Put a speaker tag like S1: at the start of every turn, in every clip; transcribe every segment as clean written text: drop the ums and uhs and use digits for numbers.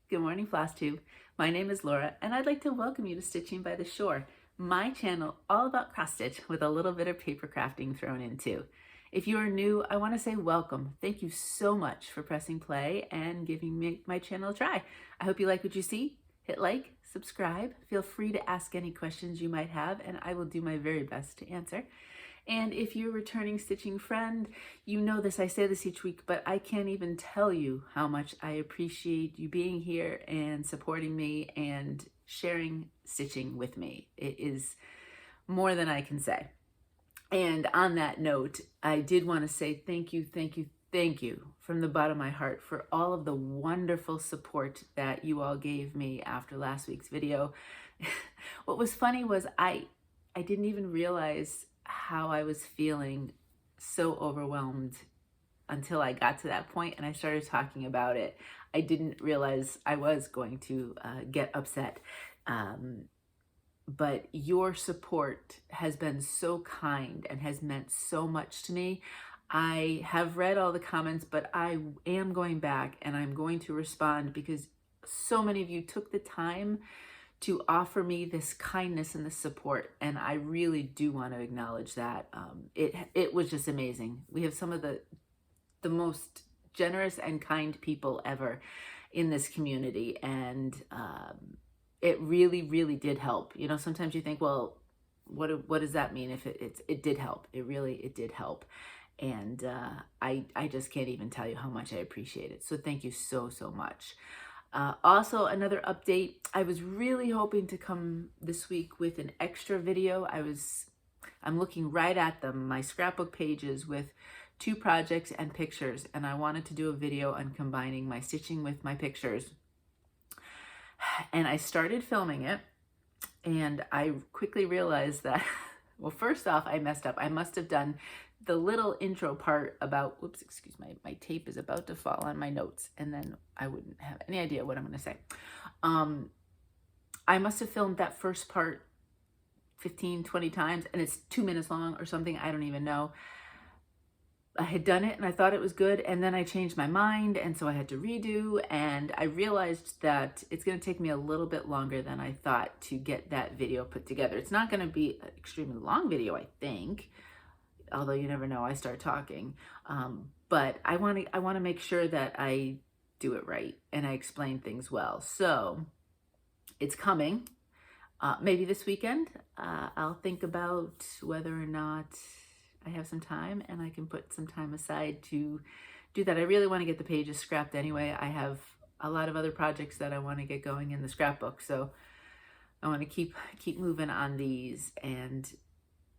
S1: Good morning, Flosstube. My name is Laura, and I'd like to welcome you to Stitching by the Shore, my channel all about cross stitch with a little bit of paper crafting thrown in too. If you are new, I want to say welcome. Thank you so much for pressing play and giving me my channel a try. I hope you like what you see. Hit like, subscribe. Feel free to ask any questions you might have, and I will do my very best to answer. And if you're a returning stitching friend, you know this, I say this each week, but I can't even tell you how much I appreciate you being here and supporting me and sharing stitching with me. It is more than I can say. And on that note, I did want to say thank you from the bottom of my heart for all of the wonderful support that you all gave me after last week's video. What was funny was I didn't even realize how I was feeling so overwhelmed until I got to that point and I started talking about it. I didn't realize I was going to get upset. But your support has been so kind and has meant so much to me. I have read all the comments, but I am going back and I'm going to respond because so many of you took the time to offer me this kindness and this support, and I really do want to acknowledge that. It was just amazing. We have some of the most generous and kind people ever in this community, and it really did help. You know, sometimes you think, well, what does that mean? If it did help. It did help, and I just can't even tell you how much I appreciate it. So thank you so much. Also, another update, I was really hoping to come this week with an extra video. I'm looking right at them, my scrapbook pages with 2 projects and pictures, and I wanted to do a video on combining my stitching with my pictures. And I started filming it, and I quickly realized that, well, first off, I messed up. I must have done the little intro part about, whoops, excuse my tape is about to fall on my notes, and then I wouldn't have any idea what I'm going to say. I must have filmed that first part 15, 20 times, and it's 2 minutes long or something. I don't even know. I had done it and I thought it was good, and then I changed my mind, and so I had to redo, and I realized that it's going to take me a little bit longer than I thought to get that video put together. It's not going to be an extremely long video, I think, although you never know, I start talking. But I want to make sure that I do it right and I explain things well. So it's coming. Maybe this weekend. I'll think about whether or not I have some time and I can put some time aside to do that. I really want to get the pages scrapped anyway. I have a lot of other projects that I want to get going in the scrapbook, so I want to keep moving on these. And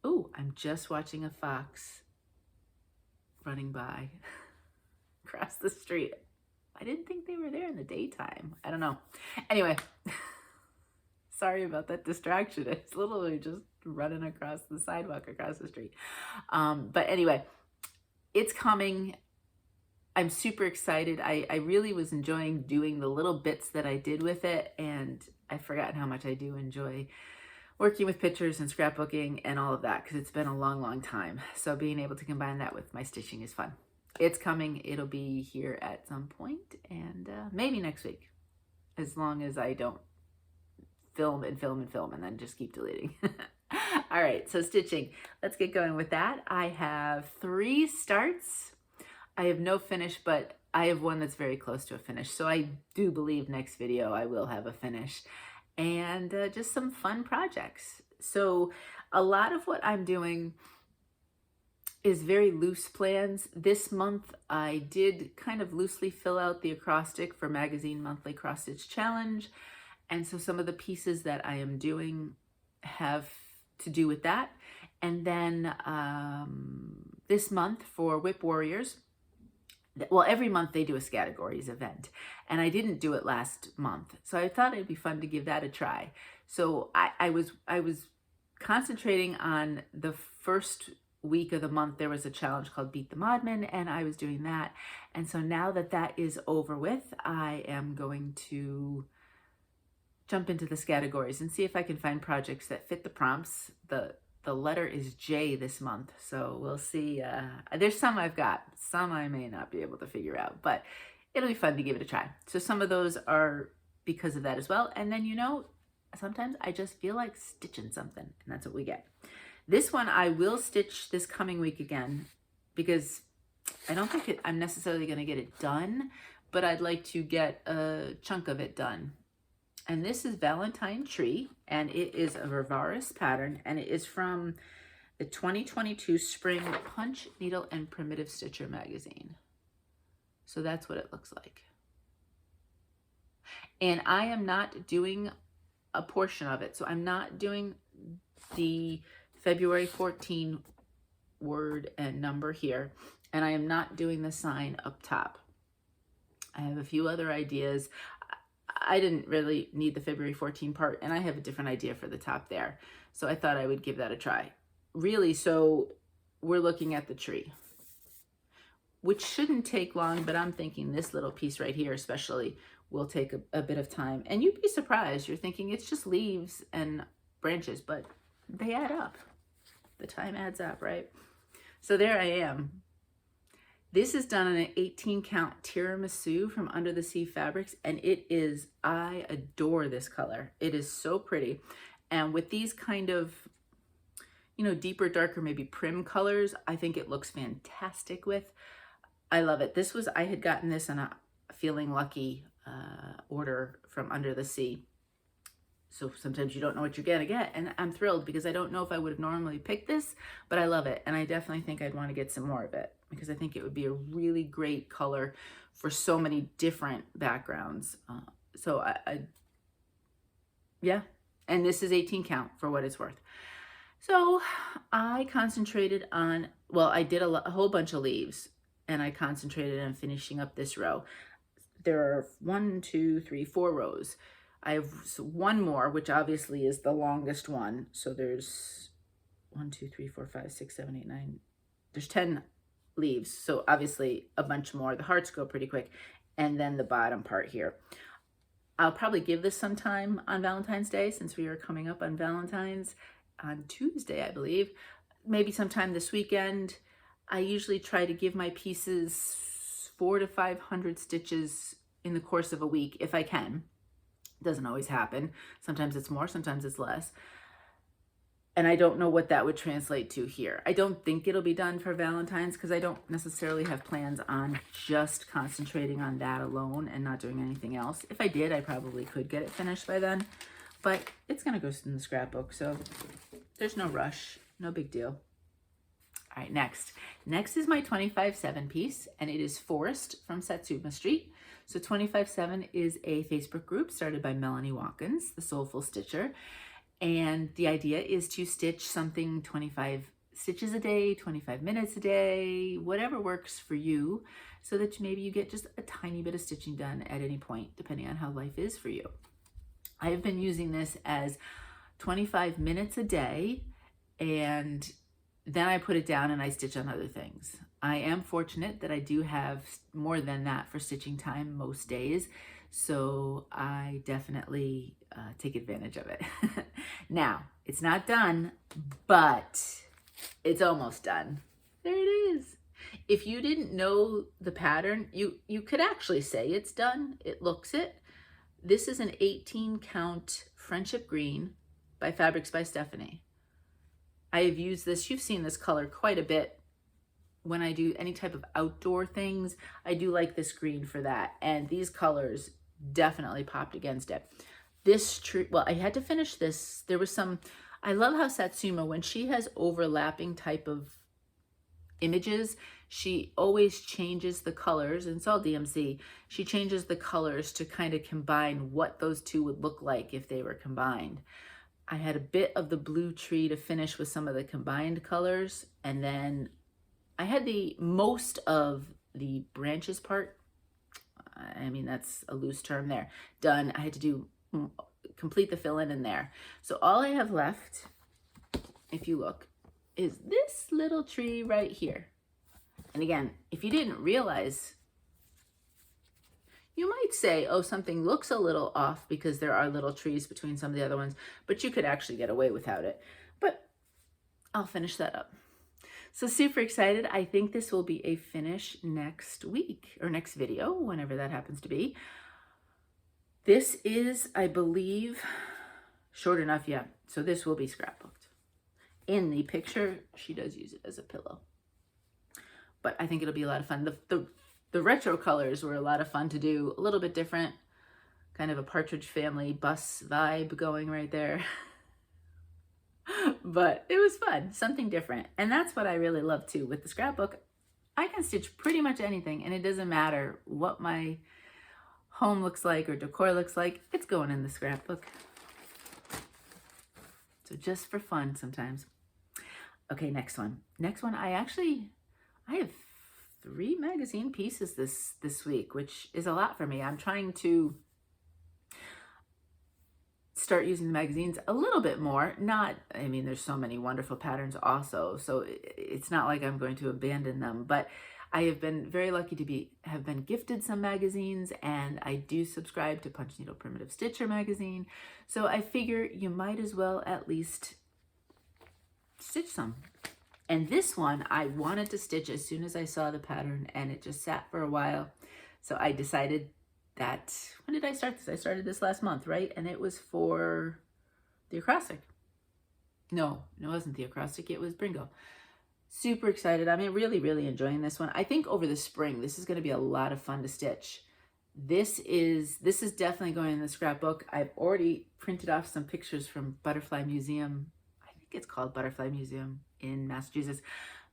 S1: oh, I'm just watching a fox running by across the street. I didn't think they were there in the daytime. I don't know. Anyway, sorry about that distraction. It's literally just running across the sidewalk across the street. But anyway, it's coming. I'm super excited. I really was enjoying doing the little bits that I did with it, and I've forgotten how much I do enjoy working with pictures and scrapbooking and all of that, because it's been a long time. So being able to combine that with my stitching is fun. It's coming. It'll be here at some point, and maybe next week, as long as I don't film and then just keep deleting. All right, so stitching. Let's get going with that. I have 3 starts. I have no finish, but I have one that's very close to a finish. So I do believe next video I will have a finish. And just some fun projects. So a lot of what I'm doing is very loose plans. This month I did kind of loosely fill out the acrostic for Magzine Monthly Cross Stitch Challenge. And so some of the pieces that I am doing have to do with that. And then this month for Whip Warriors, well, every month they do a categories event, and I didn't do it last month, so I thought it'd be fun to give that a try. So I was concentrating on the first week of the month. There was a challenge called Beat the Modman, and I was doing that. And so now that that is over with, I am going to jump into the categories and see if I can find projects that fit the prompts. The letter is J this month, so we'll see. There's some I've got, some I may not be able to figure out, but it'll be fun to give it a try. So some of those are because of that as well. And then, you know, sometimes I just feel like stitching something, and that's what we get. This one I will stitch this coming week again, because I don't think I'm necessarily going to get it done, but I'd like to get a chunk of it done. And this is Valentine Tree, and it is a Rovaris pattern, and it is from the 2022 Spring Punch, Needle, and Primitive Stitcher magazine. So that's what it looks like. And I am not doing a portion of it. So I'm not doing the February 14 word and number here. And I am not doing the sign up top. I have a few other ideas. I didn't really need the February 14 part, and I have a different idea for the top there. So I thought I would give that a try. Really, so we're looking at the tree, which shouldn't take long, but I'm thinking this little piece right here especially will take a bit of time. And you'd be surprised. You're thinking it's just leaves and branches, but they add up. The time adds up, right? So there I am. This is done on an 18 count Tiramasu from Under the Sea Fabrics, and it is, I adore this color. It is so pretty. And with these kind of, you know, deeper, darker, maybe prim colors, I think it looks fantastic with. I love it. This was, I had gotten this on a Feeling Lucky order from Under the Sea. So sometimes you don't know what you're gonna get, and I'm thrilled because I don't know if I would have normally picked this, but I love it, and I definitely think I'd want to get some more of it because I think it would be a really great color for so many different backgrounds. So yeah, and this is 18 count for what it's worth. So I concentrated on, well, I did a whole bunch of leaves, and I concentrated on finishing up this row. There are 1, 2, 3, 4 rows. I have one more, which obviously is the longest one. So there's 1, 2, 3, 4, 5, 6, 7, 8, 9. There's 10 leaves. So obviously a bunch more. The hearts go pretty quick. And then the bottom part here. I'll probably give this some time on Valentine's Day, since we are coming up on Valentine's on Tuesday, I believe. Maybe sometime this weekend. I usually try to give my pieces 400 to 500 stitches in the course of a week, if I can. Doesn't always happen. Sometimes it's more, sometimes it's less. And I don't know what that would translate to here. I don't think it'll be done for Valentine's because I don't necessarily have plans on just concentrating on that alone and not doing anything else. If I did, I probably could get it finished by then, but it's gonna go in the scrapbook, so there's no rush, no big deal. All right, next. Next is my 25/7 piece, and it is Forest from Satsuma Street. So 25/7 is a Facebook group started by Melanie Watkins, the Soulful Stitcher. And the idea is to stitch something 25 stitches a day, 25 minutes a day, whatever works for you, so that maybe you get just a tiny bit of stitching done at any point, depending on how life is for you. I have been using this as 25 minutes a day, and then I put it down and I stitch on other things. I am fortunate that I do have more than that for stitching time most days, so I definitely take advantage of it. Now, it's not done, but it's almost done. There it is. If you didn't know the pattern, you could actually say it's done. It looks it. This is an 18 count Friendship Green by Fabrics by Stephanie. I have used this, you've seen this color quite a bit when I do any type of outdoor things. I do like this green for that. And these colors definitely popped against it. This tree, well, I had to finish this. There was some, I love how Satsuma, when she has overlapping type of images, she always changes the colors, and it's all DMC. She changes the colors to kind of combine what those two would look like if they were combined. I had a bit of the blue tree to finish with some of the combined colors, and then I had the most of the branches part, I mean, that's a loose term there, done. I had to do complete the fill-in in there. So all I have left, if you look, is this little tree right here. And again, if you didn't realize, you might say, oh, something looks a little off because there are little trees between some of the other ones, but you could actually get away without it. But I'll finish that up. So super excited. I think this will be a finish next week or next video, whenever that happens to be. This is, I believe, short enough, yeah. So this will be scrapbooked. In the picture, she does use it as a pillow. But I think it'll be a lot of fun. The retro colors were a lot of fun to do, a little bit different, kind of a Partridge Family bus vibe going right there. But it was fun, something different. And that's what I really love too. With the scrapbook, I can stitch pretty much anything, and it doesn't matter what my home looks like or decor looks like, it's going in the scrapbook. So just for fun sometimes. Okay, next one. Next one, I have 3 magazine pieces this week, which is a lot for me. I'm trying to start using the magazines a little bit more. I mean, there's so many wonderful patterns also, so it's not like I'm going to abandon them, but I have been very lucky to have been gifted some magazines, and I do subscribe to Punch Needle Primitive Stitcher magazine, so I figure you might as well at least stitch some. And this one I wanted to stitch as soon as I saw the pattern, and it just sat for a while, so I decided that, when did I start this? I started this last month, right? And it was for the acrostic. No, it wasn't the acrostic, it was Bringo. Super excited. I'm really, really enjoying this one. I think over the spring, this is going to be a lot of fun to stitch. This is definitely going in the scrapbook. I've already printed off some pictures from Butterfly Museum. I think it's called Butterfly Museum in Massachusetts.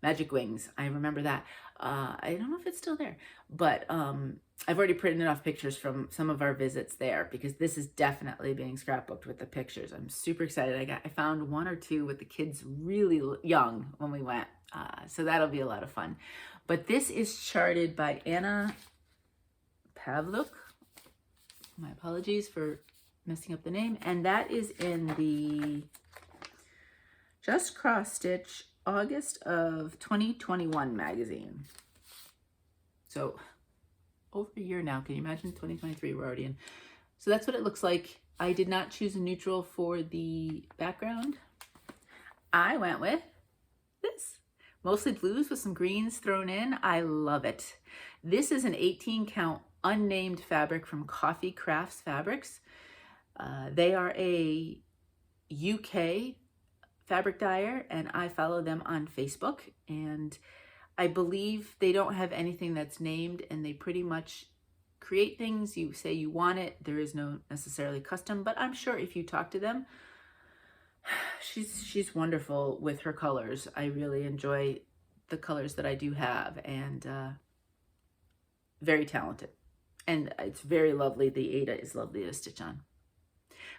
S1: Magic Wings. I remember that. I don't know if it's still there, but I've already printed off pictures from some of our visits there, because this is definitely being scrapbooked with the pictures. I'm super excited. I found 1 or 2 with the kids really young when we went, so that'll be a lot of fun. But this is charted by Anna Pavluk. My apologies for messing up the name. And that is in the Just Cross Stitch August of 2021 magazine. So over a year now. Can you imagine? 2023 we're already in. So that's what it looks like. I did not choose a neutral for the background. I went with this. Mostly blues with some greens thrown in. I love it. This is an 18 count unnamed fabric from Coffee Crafts Fabrics. They are a UK fabric dyer, and I follow them on Facebook, and I believe they don't have anything that's named, and they pretty much create things. You say you want it. There is no necessarily custom, but I'm sure if you talk to them, she's wonderful with her colors. I really enjoy the colors that I do have, and very talented. And it's very lovely. The Aida is lovely to stitch on.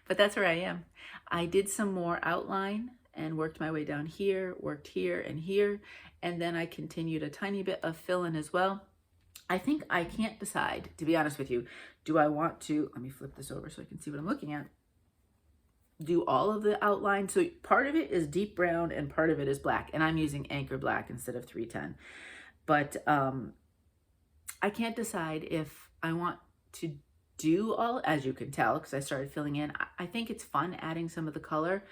S1: But that's where I am. I did some more outline and worked my way down here, worked here and here, and then I continued a tiny bit of fill-in as well. I think I can't decide, to be honest with you. Do I want to, let me flip this over so I can see what I'm looking at, do all of the outline? So part of it is deep brown and part of it is black, and I'm using Anchor Black instead of 310. But I can't decide if I want to do all, as you can tell, because I started filling in. I think it's fun adding some of the color.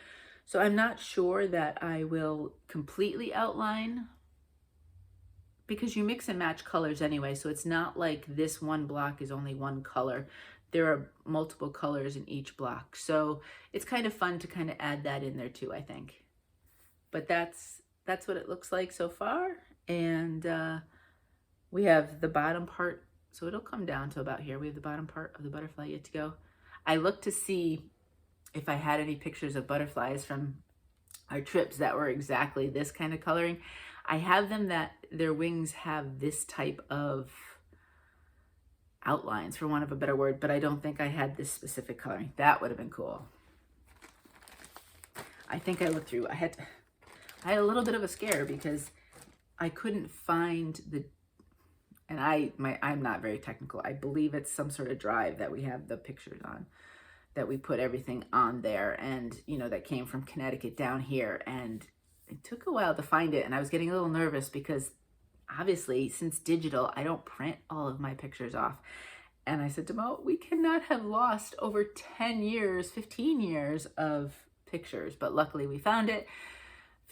S1: So I'm not sure that I will completely outline, because you mix and match colors anyway. So it's not like this one block is only one color. There are multiple colors in each block. So it's kind of fun to kind of add that in there too, I think. But that's what it looks like so far. And we have the bottom part. So it'll come down to about here. We have the bottom part of the butterfly yet to go. I looked to see if I had any pictures of butterflies from our trips that were exactly this kind of coloring. I have them that their wings have this type of outlines, for want of a better word, but I don't think I had this specific coloring. That would have been cool. I think I looked through, I had a little bit of a scare because I couldn't find the, and I'm not very technical. I believe it's some sort of drive that we have the pictures on, that we put everything on there, and you know, that came from Connecticut down here, and it took a while to find it, and I was getting a little nervous because obviously since digital I don't print all of my pictures off, and I said to Mo, we cannot have lost over 10 years 15 years of pictures, but luckily we found it,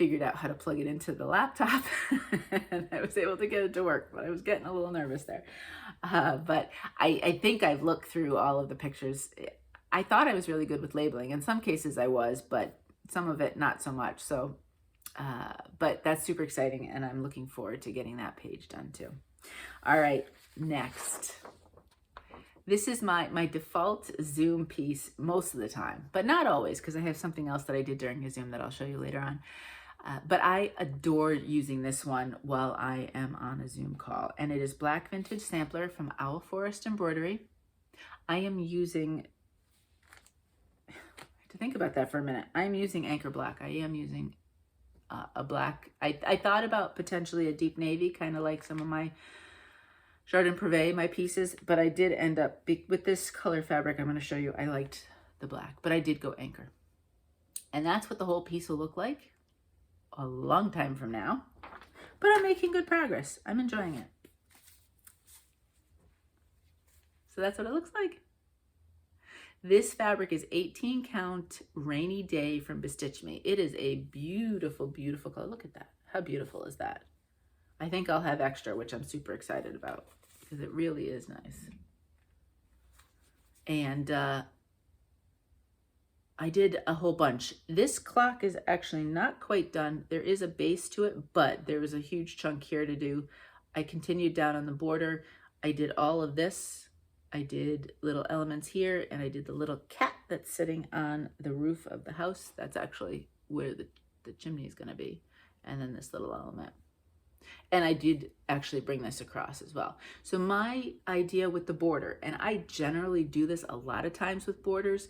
S1: figured out how to plug it into the laptop and I was able to get it to work, but I was getting a little nervous there. But I think I've looked through all of the pictures. I thought I was really good with labeling. In some cases I was, but some of it not so much. So, but that's super exciting, and I'm looking forward to getting that page done too. All right, next. This is my default Zoom piece most of the time, but not always, because I have something else that I did during a Zoom that I'll show you later on. But I adore using this one while I am on a Zoom call, and it is Black Vintage Sampler from Owl Forest Embroidery. I am using, to think about that for a minute, I'm using Anchor Black. I am using a black. I thought about potentially a deep navy, kind of like some of my Jardin Privé, my pieces, but I did end up, with this color fabric I'm going to show you, I liked the black, but I did go Anchor. And that's what the whole piece will look like a long time from now, but I'm making good progress. I'm enjoying it. So that's what it looks like. This fabric is 18 count Rainy Day from Bestitchme. It is a beautiful, beautiful color. Look at that. How beautiful is that? I think I'll have extra, which I'm super excited about because it really is nice. And I did a whole bunch. This clock is actually not quite done. There is a base to it, but there was a huge chunk here to do. I continued down on the border. I did all of this. I did little elements here, and I did the little cat that's sitting on the roof of the house. That's actually where the chimney is going to be. And then this little element. And I did actually bring this across as well. So my idea with the border, and I generally do this a lot of times with borders,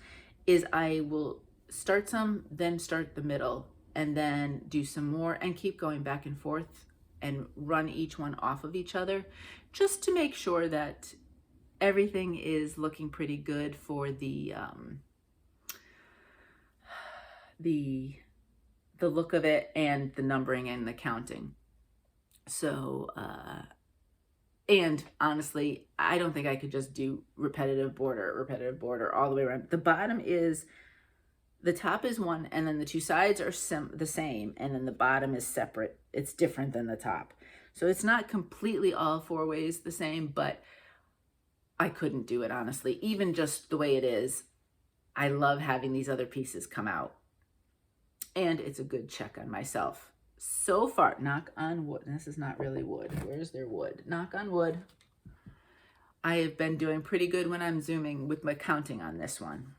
S1: is I will start some, then start the middle, and then do some more and keep going back and forth and run each one off of each other, just to make sure that everything is looking pretty good for the look of it and the numbering and the counting. So, and honestly, I don't think I could just do repetitive border all the way around. The bottom is, the top is one, and then the two sides are the same, and then the bottom is separate. It's different than the top. So it's not completely all four ways the same, but I couldn't do it, honestly. Even just the way it is, I love having these other pieces come out. And it's a good check on myself. So far, knock on wood. This is not really wood. Where's their wood? Knock on wood. I have been doing pretty good when I'm Zooming with my counting on this one.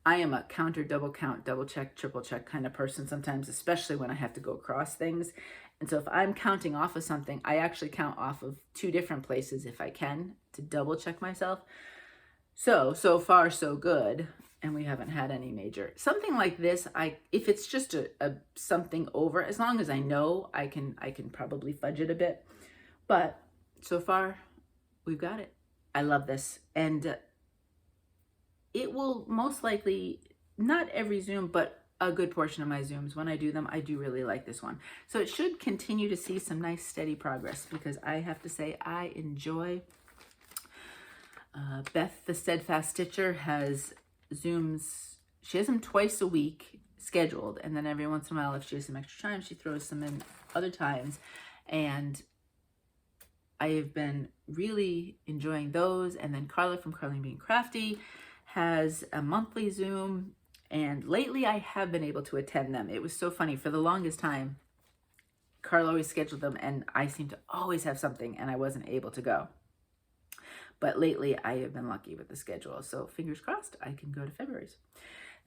S1: I am a counter, double count, double check, triple check kind of person sometimes, especially when I have to go across things. And so if I'm counting off of something, I actually count off of two different places if I can, to double check myself. So far so good. And we haven't had any major. Something like this, if it's just a something over, as long as I know, I can probably fudge it a bit. But so far, we've got it. I love this. And it will most likely, not every Zoom, but a good portion of my Zooms, when I do them, I do really like this one. So it should continue to see some nice steady progress, because I have to say I enjoy. Beth, the Steadfast Stitcher, has Zooms. She has them twice a week scheduled, and then every once in a while, if she has some extra time, she throws some in other times. And I have been really enjoying those. And then Carla from Carling Being Crafty has a monthly Zoom, and lately I have been able to attend them. It was so funny. For the longest time, Carla always scheduled them, and I seem to always have something, and I wasn't able to go. But lately, I have been lucky with the schedule. So fingers crossed, I can go to February's.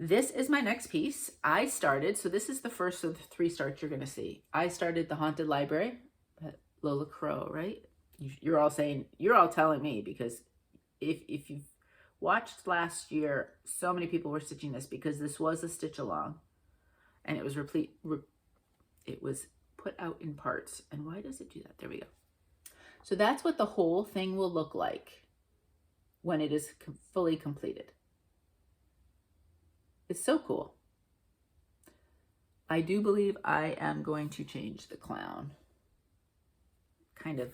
S1: This is my next piece. I started, so this is the first of the 3 starts you're going to see. I started the Haunted Library, Lola Crow, right? You're all saying, you're all telling me, because if you've watched last year, so many people were stitching this, because this was a stitch along, and it was it was put out in parts. And why does it do that? There we go. So that's what the whole thing will look like when it is fully completed. It's so cool. I do believe I am going to change the clown. Kind of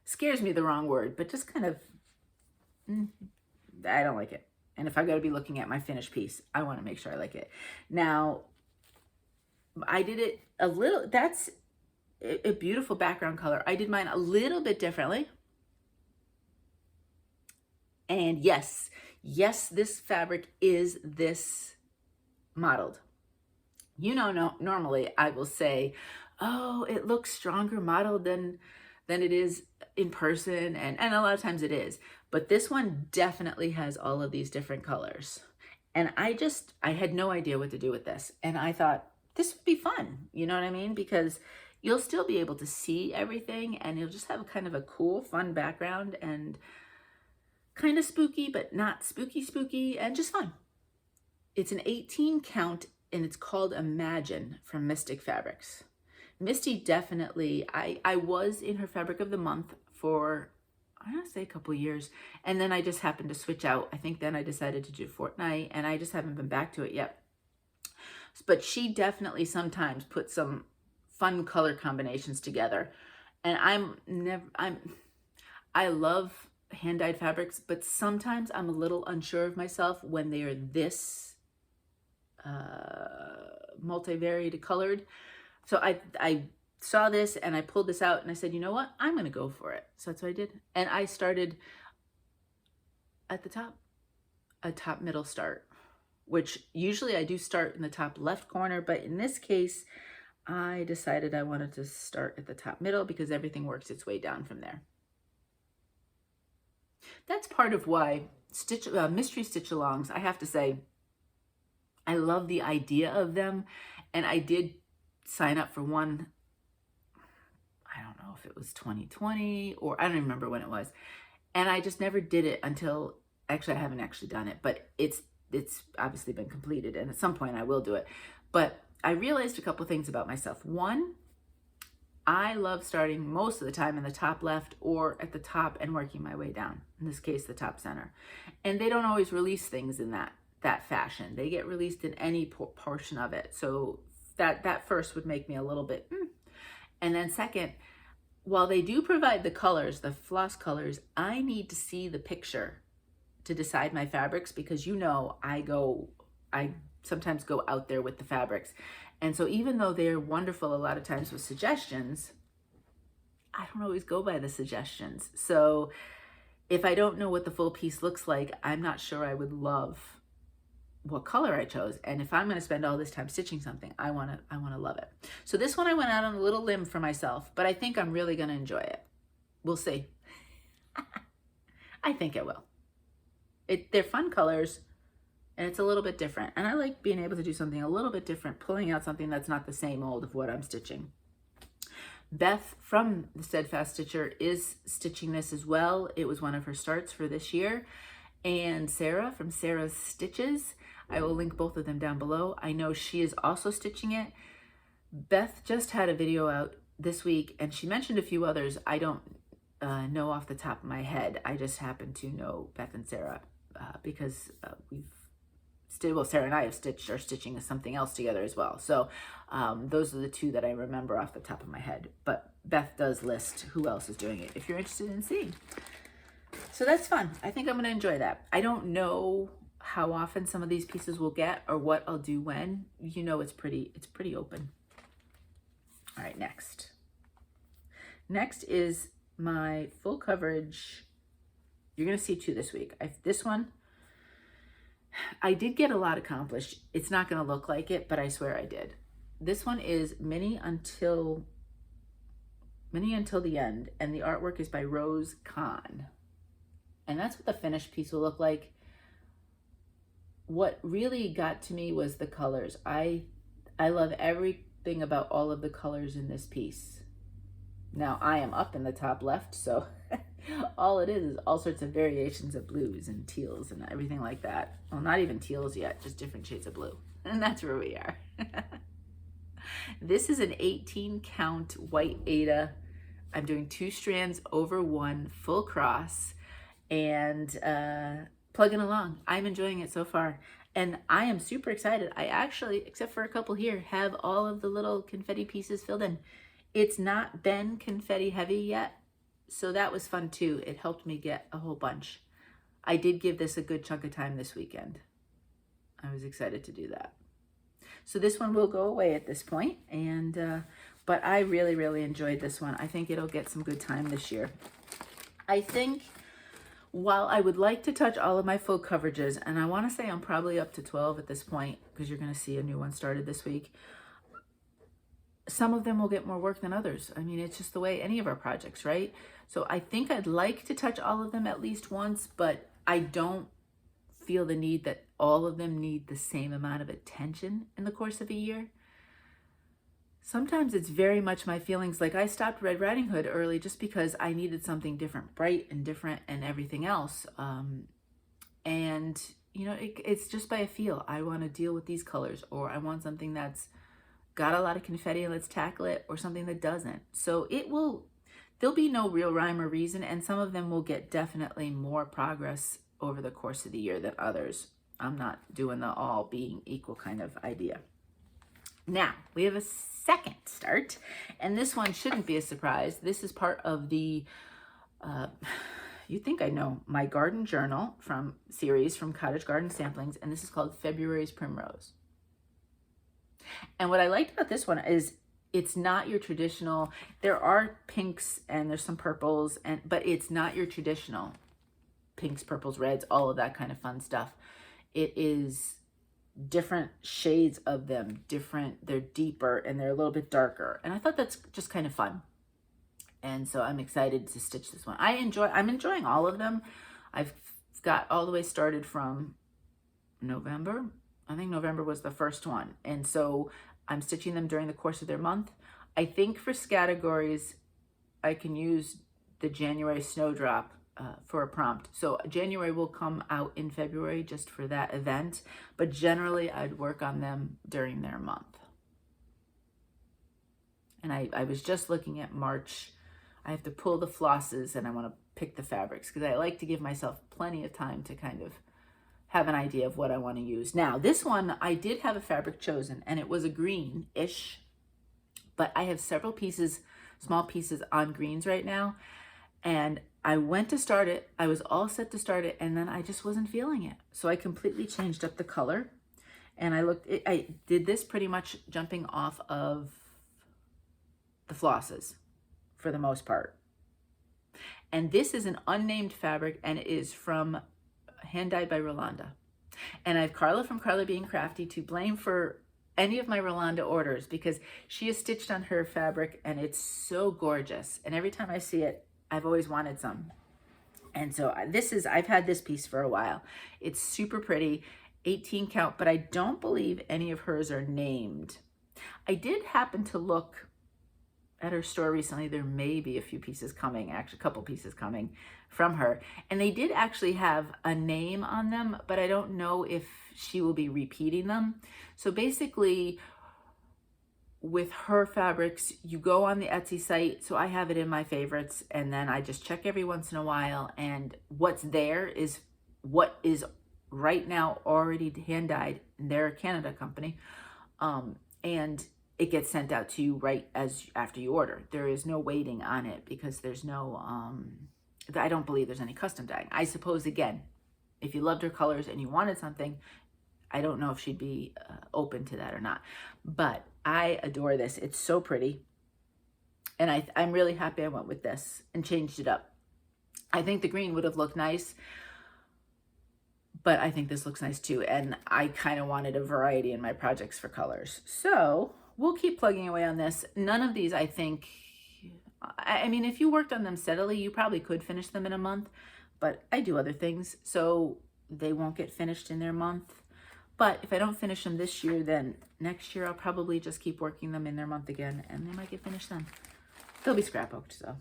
S1: scares me, the wrong word, but just kind of, I don't like it. And if I've got to be looking at my finished piece, I want to make sure I like it. Now, I did it a little, that's a beautiful background color. I did mine a little bit differently. And yes, this fabric is this mottled. You know, no, normally I will say, oh, it looks stronger mottled than it is in person. And a lot of times it is. But this one definitely has all of these different colors. And I had no idea what to do with this. And I thought, this would be fun. You know what I mean? Because you'll still be able to see everything and you'll just have kind of a cool, fun background and kind of spooky, but not spooky and just fun. It's an 18 count and it's called Imagine from Mystic Fabrics. Misty definitely, I was in her fabric of the month for, I want to say a couple years. And then I just happened to switch out. I think then I decided to do Fortnite and I just haven't been back to it yet. But she definitely sometimes puts some fun color combinations together. And I love hand-dyed fabrics, but sometimes I'm a little unsure of myself when they are this multivariate colored. So I saw this and I pulled this out and I said, you know what? I'm going to go for it. So that's what I did. And I started at the top, a top middle start, which usually I do start in the top left corner. But in this case, I decided I wanted to start at the top middle because everything works its way down from there. That's part of why mystery stitch-alongs, I have to say, I love the idea of them. And I did sign up for one, I don't know if it was 2020 or I don't even remember when it was. And I just never did it until, actually I haven't actually done it, but it's obviously been completed and at some point I will do it. But I realized a couple things about myself. One, I love starting most of the time in the top left or at the top and working my way down. In this case, the top center. And they don't always release things in that fashion. They get released in any portion of it. So that first would make me a little bit, And then second, while they do provide the colors, the floss colors, I need to see the picture to decide my fabrics because you know I sometimes go out there with the fabrics. And so even though they're wonderful a lot of times with suggestions, I don't always go by the suggestions. So if I don't know what the full piece looks like, I'm not sure I would love what color I chose. And if I'm going to spend all this time stitching something, I want to love it. So this one I went out on a little limb for myself, but I think I'm really going to enjoy it. We'll see. I think it will. They're fun colors and it's a little bit different. And I like being able to do something a little bit different, pulling out something that's not the same old of what I'm stitching. Beth from the Steadfast Stitcher is stitching this as well. It was one of her starts for this year. And Sarah from Sarah's Stitches, I will link both of them down below. I know she is also stitching it. Beth just had a video out this week and she mentioned a few others. I don't know off the top of my head. I just happen to know Beth and Sarah because Sarah and I are stitching something else together as well. So those are the two that I remember off the top of my head. But Beth does list who else is doing it if you're interested in seeing. So that's fun. I think I'm going to enjoy that. I don't know how often some of these pieces will get or what I'll do when. You know, it's pretty open. All right, next. Next is my full coverage. You're going to see two this week. This one, I did get a lot accomplished. It's not going to look like it, but I swear I did. This one is Mini Until the End, and the artwork is by Rose Khan. And that's what the finished piece will look like. What really got to me was the colors. I love everything about all of the colors in this piece. Now I am up in the top left, so all it is all sorts of variations of blues and teals and everything like that. Well, not even teals yet, just different shades of blue. And that's where we are. This is an 18 count white Aida. I'm doing 2 strands over 1 full cross and plugging along. I'm enjoying it so far. And I am super excited. I actually, except for a couple here, have all of the little confetti pieces filled in. It's not been confetti heavy yet, so that was fun too. It helped me get a whole bunch. I did give this a good chunk of time this weekend. I was excited to do that. So this one will go away at this point, and but I really, really enjoyed this one. I think it'll get some good time this year. I think while I would like to touch all of my full coverages, and I want to say I'm probably up to 12 at this point, because you're going to see a new one started this week, some of them will get more work than others. I mean, it's just the way any of our projects, right? So I think I'd like to touch all of them at least once, but I don't feel the need that all of them need the same amount of attention in the course of a year. Sometimes it's very much my feelings. Like I stopped Red Riding Hood early just because I needed something different, bright and different and everything else. And you know, it's just by a feel. I want to deal with these colors, or I want something that's got a lot of confetti and let's tackle it, or something that doesn't. So there'll be no real rhyme or reason, and some of them will get definitely more progress over the course of the year than others. I'm not doing the all being equal kind of idea. Now, we have a second start, and this one shouldn't be a surprise. This is part of the, you think I know, my garden journal series from Cottage Garden Samplings, and this is called February's Primrose. And what I liked about this one is it's not your traditional, there are pinks and there's some purples, but it's not your traditional pinks, purples, reds, all of that kind of fun stuff. It is different shades of them, they're deeper and they're a little bit darker. And I thought that's just kind of fun. And so I'm excited to stitch this one. I'm enjoying all of them. I've got all the way started from November. I think November was the first one. And so I'm stitching them during the course of their month. I think for categories, I can use the January Snowdrop for a prompt. So January will come out in February just for that event, but generally I'd work on them during their month. And I was just looking at March. I have to pull the flosses and I want to pick the fabrics because I like to give myself plenty of time to kind of have an idea of what I want to use. Now, this one, I did have a fabric chosen and it was a green-ish, but I have several pieces, small pieces on greens right now. And I went to start it. I was all set to start it, and then I just wasn't feeling it. So I completely changed up the color. And I did this pretty much jumping off of the flosses for the most part. And this is an unnamed fabric, and it is from Hand Dyed by Rolanda. And I have Carla from Carla Being Crafty to blame for any of my Rolanda orders because she is stitched on her fabric, and it's so gorgeous. And every time I see it, I've always wanted some. And so I've had this piece for a while. It's super pretty, 18 count, but I don't believe any of hers are named. I did happen to look at her store recently. There may be a few pieces coming, actually a couple pieces coming from her. And they did actually have a name on them, but I don't know if she will be repeating them. So basically, with her fabrics, you go on the Etsy site. So I have it in my favorites, and then I just check every once in a while. And what's there is what is right now already hand dyed. They're a Canada company. And it gets sent out to you right after you order. There is no waiting on it because there's no, I don't believe there's any custom dyeing. I suppose, again, if you loved her colors and you wanted something, I don't know if she'd be open to that or not. But I adore this. It's so pretty. And I'm really happy I went with this and changed it up. I think the green would have looked nice, but I think this looks nice too. And I kind of wanted a variety in my projects for colors. So we'll keep plugging away on this. None of these, I think, I mean, if you worked on them steadily, you probably could finish them in a month, but I do other things, so they won't get finished in their month. But if I don't finish them this year, then next year I'll probably just keep working them in their month again, and they might get finished then. They'll be scrapbooked, so.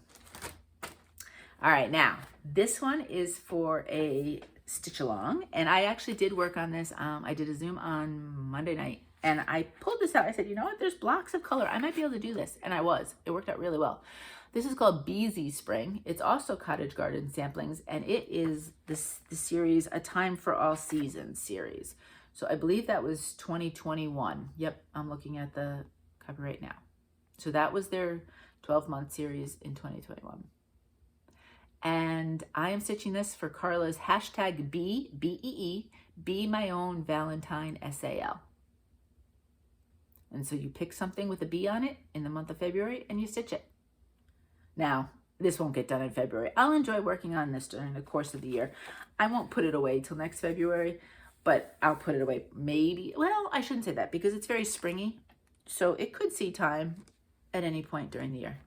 S1: All right, now, this one is for a stitch along, and I actually did work on this. I did a Zoom on Monday night, and I pulled this out. I said, you know what, there's blocks of color. I might be able to do this, and I was. It worked out really well. This is called Busy Spring. It's also Cottage Garden Samplings, and it is the series A Time for All Seasons series. So I believe that was 2021. Yep, I'm looking at the cover right now. So that was their 12-month series in 2021. And I am stitching this for Carla's hashtag B, B-E-E, Be My Own Valentine SAL. And so you pick something with a bee on it in the month of February and you stitch it. Now, this won't get done in February. I'll enjoy working on this during the course of the year. I won't put it away till next February, but I'll put it away maybe, well, I shouldn't say that because it's very springy. So it could see time at any point during the year.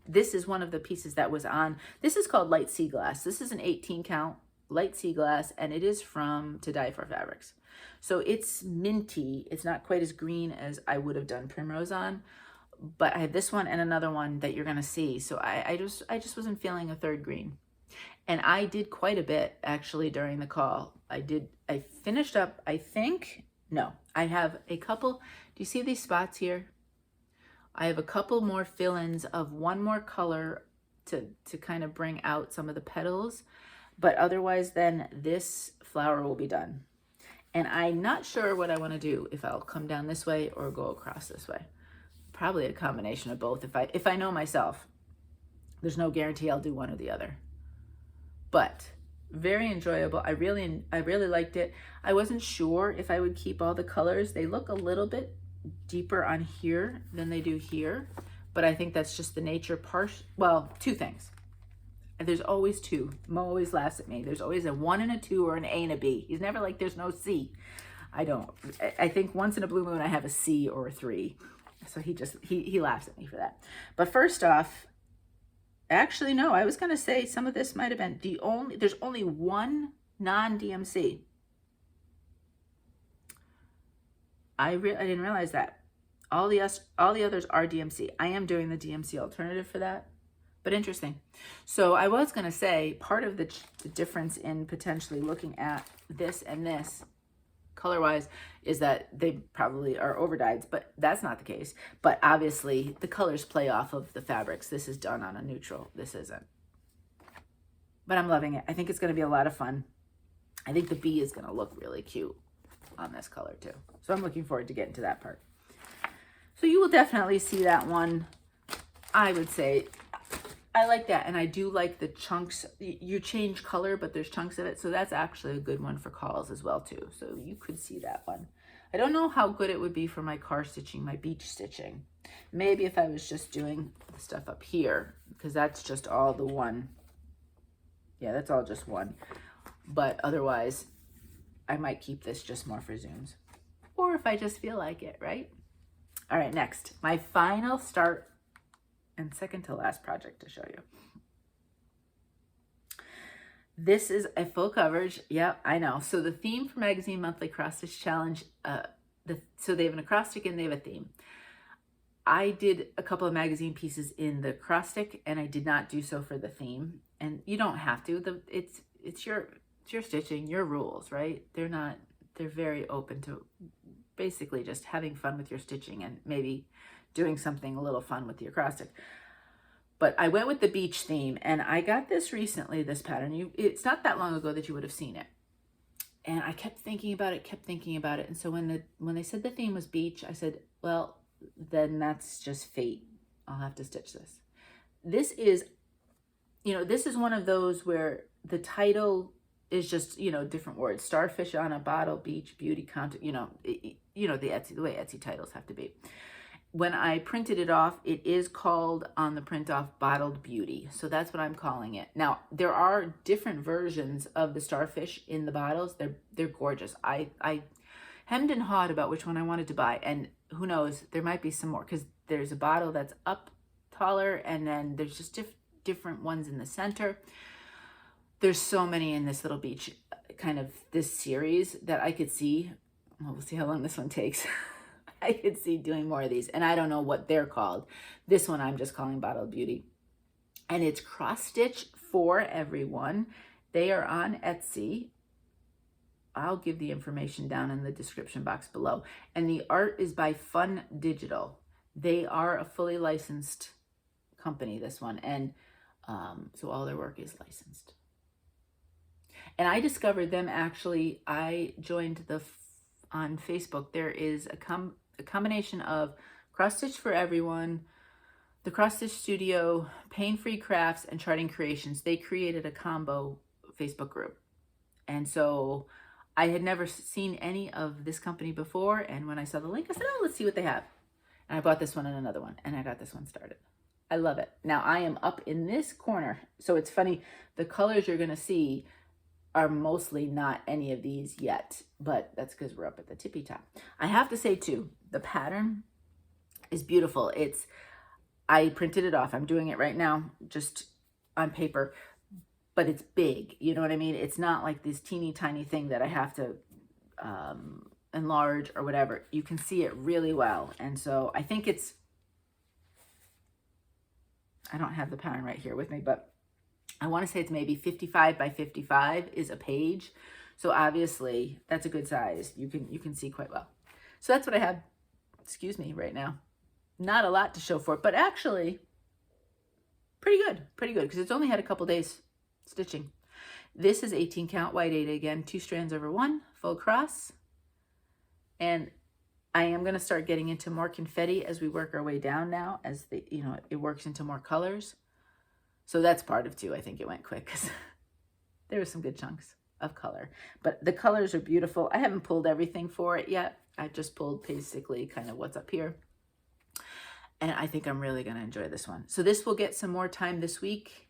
S1: This is one of the pieces that was on, this is called Light Seaglass. This is an 18 count Light Seaglass, and it is from To Die For Fabrics. So it's minty. It's not quite as green as I would have done Primrose on, but I have this one and another one that you're gonna see. So I just wasn't feeling a third green. And I did quite a bit actually during the call. I finished up, I think, no, I have a couple, do you see these spots here? I have a couple more fill-ins of one more color to kind of bring out some of the petals, but otherwise then this flower will be done. And I'm not sure what I want to do, if I'll come down this way or go across this way. Probably a combination of both. If I know myself, there's no guarantee I'll do one or the other. But very enjoyable. I really liked it. I wasn't sure if I would keep all the colors. They look a little bit deeper on here than they do here, but I think that's just the nature part. Well, two things. There's always two. Mo always laughs at me. There's always a 1 and a 2 or an A and a B. He's never like, there's no C. I don't. I think once in a blue moon I have a C or a 3. So he laughs at me for that. But first off, actually no, I was going to say some of this might have been there's only one non-DMC. I didn't realize that. All the others are DMC. I am doing the DMC alternative for that. But interesting. So I was going to say part of the difference in potentially looking at this and this color-wise is that they probably are overdyed, but that's not the case. But obviously the colors play off of the fabrics. This is done on a neutral. This isn't. But I'm loving it. I think it's going to be a lot of fun. I think the bee is going to look really cute on this color too. So I'm looking forward to getting to that part. So you will definitely see that one. I would say I like that, and I do like the chunks. You change color, but there's chunks of it, so that's actually a good one for calls as well too. So you could see that one. I don't know how good it would be for my car stitching, my beach stitching. Maybe if I was just doing the stuff up here, because that's just all the one. Yeah, that's all just one. But otherwise, I might keep this just more for Zooms. Or if I just feel like it, right? All right, next, my final start and second to last project to show you. This is a full coverage. Yeah, I know. So the theme for Magzine Monthly Cross Stitch Challenge, so they have an acrostic and they have a theme. I did a couple of magazine pieces in the acrostic and I did not do so for the theme. And you don't have to. It's your stitching, your rules, right? They're very open to basically just having fun with your stitching and maybe doing something a little fun with the acrostic. But I went with the beach theme, and I got this recently, this pattern. It's not that long ago that you would have seen it. And I kept thinking about it, And so when they said the theme was beach, I said, well, then that's just fate. I'll have to stitch this. This is one of those where the title is just, different words. Starfish on a bottle, beach, beauty, content, the way Etsy titles have to be. When I printed it off, it is called on the print off Bottled Beauty. So that's what I'm calling it. Now, there are different versions of the starfish in the bottles. They're gorgeous. I hemmed and hawed about which one I wanted to buy. And who knows, there might be some more because there's a bottle that's up taller and then there's just different ones in the center. There's so many in this little beach, kind of this series that I could see. Well, we'll see how long this one takes. I could see doing more of these, and I don't know what they're called. This one I'm just calling Bottled Beauty. And it's cross stitch for everyone. They are on Etsy. I'll give the information down in the description box below. And the art is by Fun Digital. They are a fully licensed company, this one. And so all their work is licensed. And I discovered them actually, I joined on Facebook. There is a combination of Cross Stitch for Everyone, the Cross Stitch Studio, Pain Free Crafts, and Charting Creations. They created a combo Facebook group. And so I had never seen any of this company before, and when I saw the link, I said, oh, let's see what they have. And I bought this one and another one, and I got this one started. I love it. Now I am up in this corner, so it's funny, the colors you're gonna see are mostly not any of these yet, but that's because we're up at the tippy top. I have to say too, the pattern is beautiful. I printed it off. I'm doing it right now, just on paper, but it's big. You know what I mean? It's not like this teeny tiny thing that I have to enlarge or whatever. You can see it really well. And so I think it's, I don't have the pattern right here with me, but I want to say it's maybe 55 by 55 is a page. So obviously that's a good size. You can see quite well. So that's what I have, excuse me, right now. Not a lot to show for it, but actually pretty good, because it's only had a couple days stitching. This is 18 count white aida again, 2 strands over 1, full cross. And I am going to start getting into more confetti as we work our way down now, as it works into more colors. So that's part of too. I think it went quick because there were some good chunks of color, but the colors are beautiful. I haven't pulled everything for it yet. I've just pulled basically kind of what's up here. And I think I'm really going to enjoy this one. So this will get some more time this week.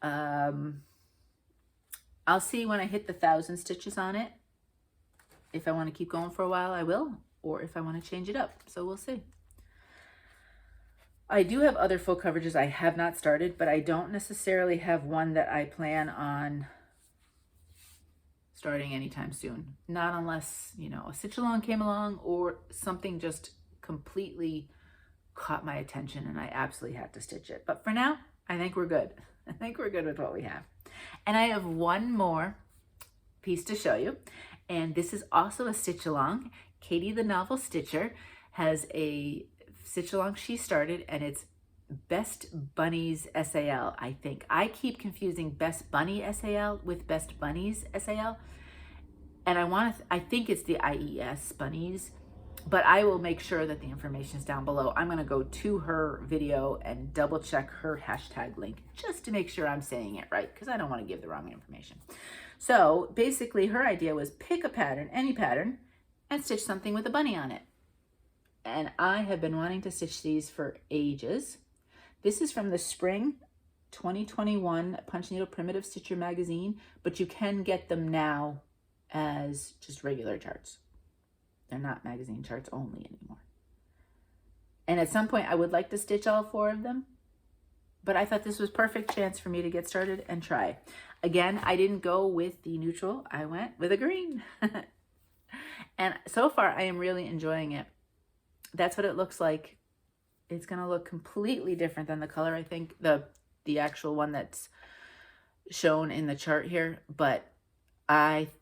S1: I'll see when I hit the 1,000 stitches on it. If I want to keep going for a while, I will, or if I want to change it up. So we'll see. I do have other full coverages I have not started, but I don't necessarily have one that I plan on starting anytime soon. Not unless, a stitch along came along or something just completely caught my attention and I absolutely had to stitch it. But for now, I think we're good. I think we're good with what we have. And I have one more piece to show you. And this is also a stitch along. Katie the Novel Stitcher has a stitch along she started, and it's Best Bunnies SAL, I think. I keep confusing Best Bunny SAL with Best Bunnies SAL. And I think it's the IES Bunnies, but I will make sure that the information is down below. I'm gonna go to her video and double check her hashtag link just to make sure I'm saying it right, because I don't wanna give the wrong information. So basically her idea was pick a pattern, any pattern, and stitch something with a bunny on it. And I have been wanting to stitch these for ages. This is from the spring 2021 Punch Needle Primitive Stitcher magazine, but you can get them now as just regular charts. They're not magazine charts only anymore. And at some point I would like to stitch all 4 of them, but I thought this was perfect chance for me to get started and try. Again, I didn't go with the neutral, I went with a green. And so far I am really enjoying it. That's what it looks like. It's gonna look completely different than the color, I think, the actual one that's shown in the chart here. But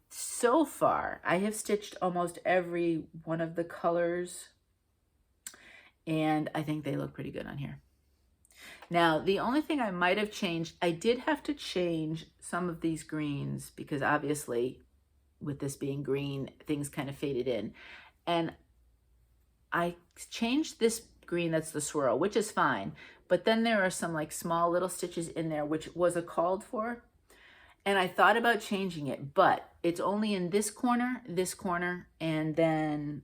S1: so far, I have stitched almost every one of the colors, and I think they look pretty good on here. Now, the only thing I might have changed, I did have to change some of these greens because obviously with this being green, things kind of faded in. And I changed this green, that's the swirl, which is fine. But then there are some like small little stitches in there, which was a called for. And I thought about changing it, but it's only in this corner, and then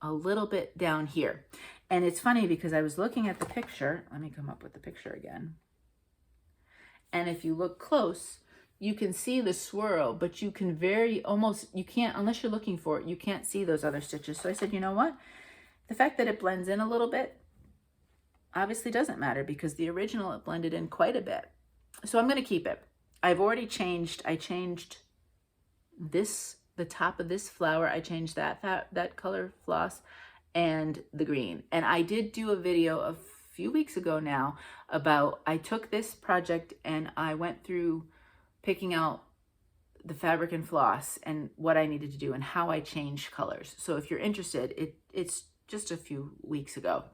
S1: a little bit down here. And it's funny because I was looking at the picture. Let me come up with the picture again. And if you look close, you can see the swirl, but you can you can't, unless you're looking for it, you can't see those other stitches. So I said, you know what? The fact that it blends in a little bit obviously doesn't matter because the original, it blended in quite a bit. So I'm going to keep it. I've already changed, I changed this, the top of this flower, I changed that color floss and the green. And I did do a video a few weeks ago now about, I took this project and I went through picking out the fabric and floss and what I needed to do and how I changed colors. So if you're interested, it's just a few weeks ago.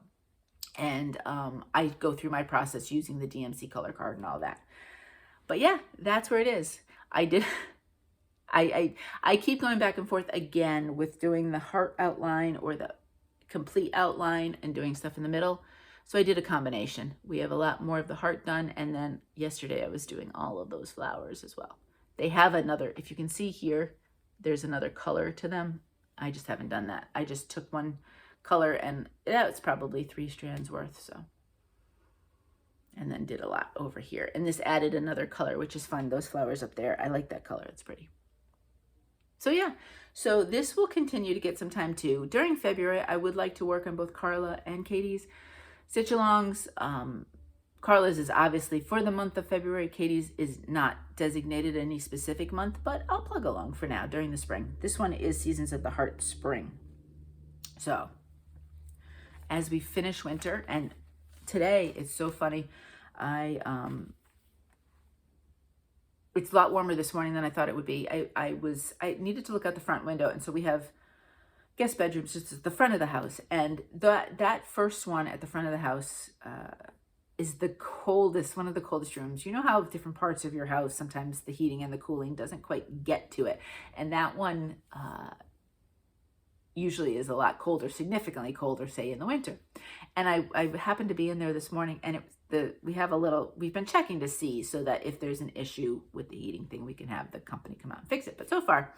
S1: And I go through my process using the DMC color card and all that. But yeah, that's where it is. I keep going back and forth again with doing the heart outline or the complete outline and doing stuff in the middle. So I did a combination. We have a lot more of the heart done. And then yesterday I was doing all of those flowers as well. They have another, if you can see here, there's another color to them. I just haven't done that. I just took one color and it's probably 3 strands worth, so. And then did a lot over here. And this added another color, which is fun. Those flowers up there, I like that color, it's pretty. So yeah, so this will continue to get some time too. During February, I would like to work on both Carla and Katie's stitch-alongs. Carla's is obviously for the month of February. Katie's is not designated any specific month, but I'll plug along for now during the spring. This one is Seasons of the Heart Spring. So as we finish winter, and today it's so funny, it's a lot warmer this morning than I thought it would be. I needed to look out the front window, and so we have guest bedrooms just at the front of the house, and that first one at the front of the house is the coldest, one of the coldest rooms. You know how different parts of your house, sometimes the heating and the cooling doesn't quite get to it. And that one usually is a lot colder, significantly colder, say in the winter. And I happened to be in there this morning, and we've been checking to see so that if there's an issue with the heating thing, we can have the company come out and fix it. But so far,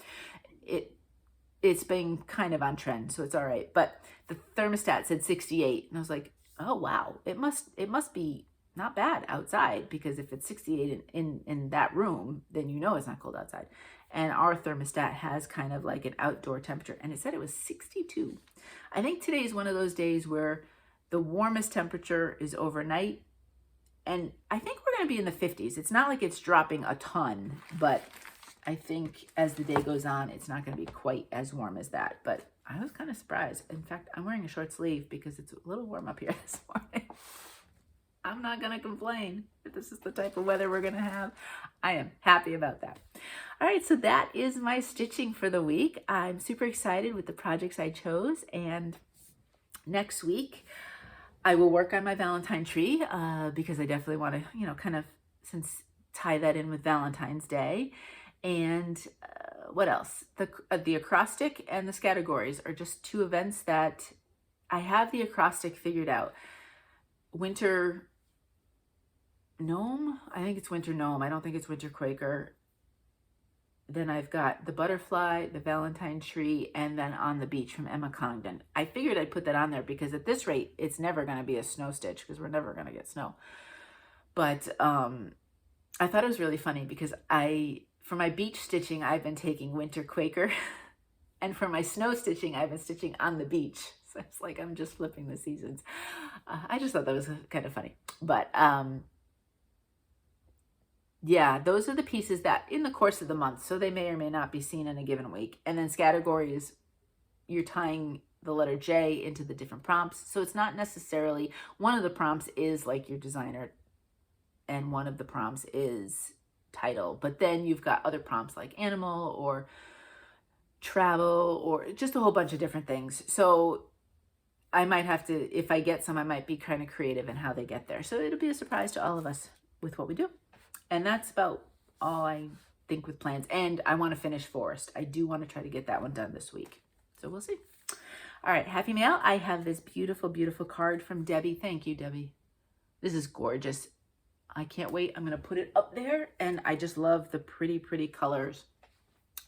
S1: it's been kind of on trend, so it's all right. But the thermostat said 68, and I was like, oh wow, it must be not bad outside, because if it's 68 in that room, then you know it's not cold outside. And our thermostat has kind of like an outdoor temperature, and it said it was 62. I think today is one of those days where the warmest temperature is overnight, and I think we're going to be in the 50s. It's not like it's dropping a ton, but I think as the day goes on, it's not going to be quite as warm as that. But I was kind of surprised. In fact, I'm wearing a short sleeve because it's a little warm up here this morning. I'm not going to complain if this is the type of weather we're going to have. I am happy about that. All right, so that is my stitching for the week. I'm super excited with the projects I chose. And next week, I will work on my Valentine tree because I definitely want to, kind of tie that in with Valentine's Day. And what else? The acrostic and the categories are just 2 events that I have the acrostic figured out. Winter Gnome, I think it's Winter Gnome. I don't think it's Winter Quaker. Then I've got the butterfly, the Valentine tree, and then On the Beach from Emma Congdon. I figured I'd put that on there because at this rate, it's never going to be a snow stitch because we're never going to get snow. But I thought it was really funny because for my beach stitching, I've been taking Winter Quaker, and for my snow stitching, I've been stitching On the Beach. So it's like I'm just flipping the seasons. I just thought that was kind of funny. But yeah, those are the pieces that in the course of the month, so they may or may not be seen in a given week. And then categories, you're tying the letter J into the different prompts. So it's not necessarily, one of the prompts is like your designer, and one of the prompts is title. But then you've got other prompts like animal or travel or just a whole bunch of different things. So I might have to, if I get some, I might be kind of creative in how they get there. So it'll be a surprise to all of us with what we do. And that's about all I think with plans. And I want to finish Forest. I do want to try to get that one done this week. So we'll see. All right, happy mail. I have this beautiful, beautiful card from Debbie. Thank you, Debbie. This is gorgeous. I can't wait. I'm going to put it up there. And I just love the pretty, pretty colors.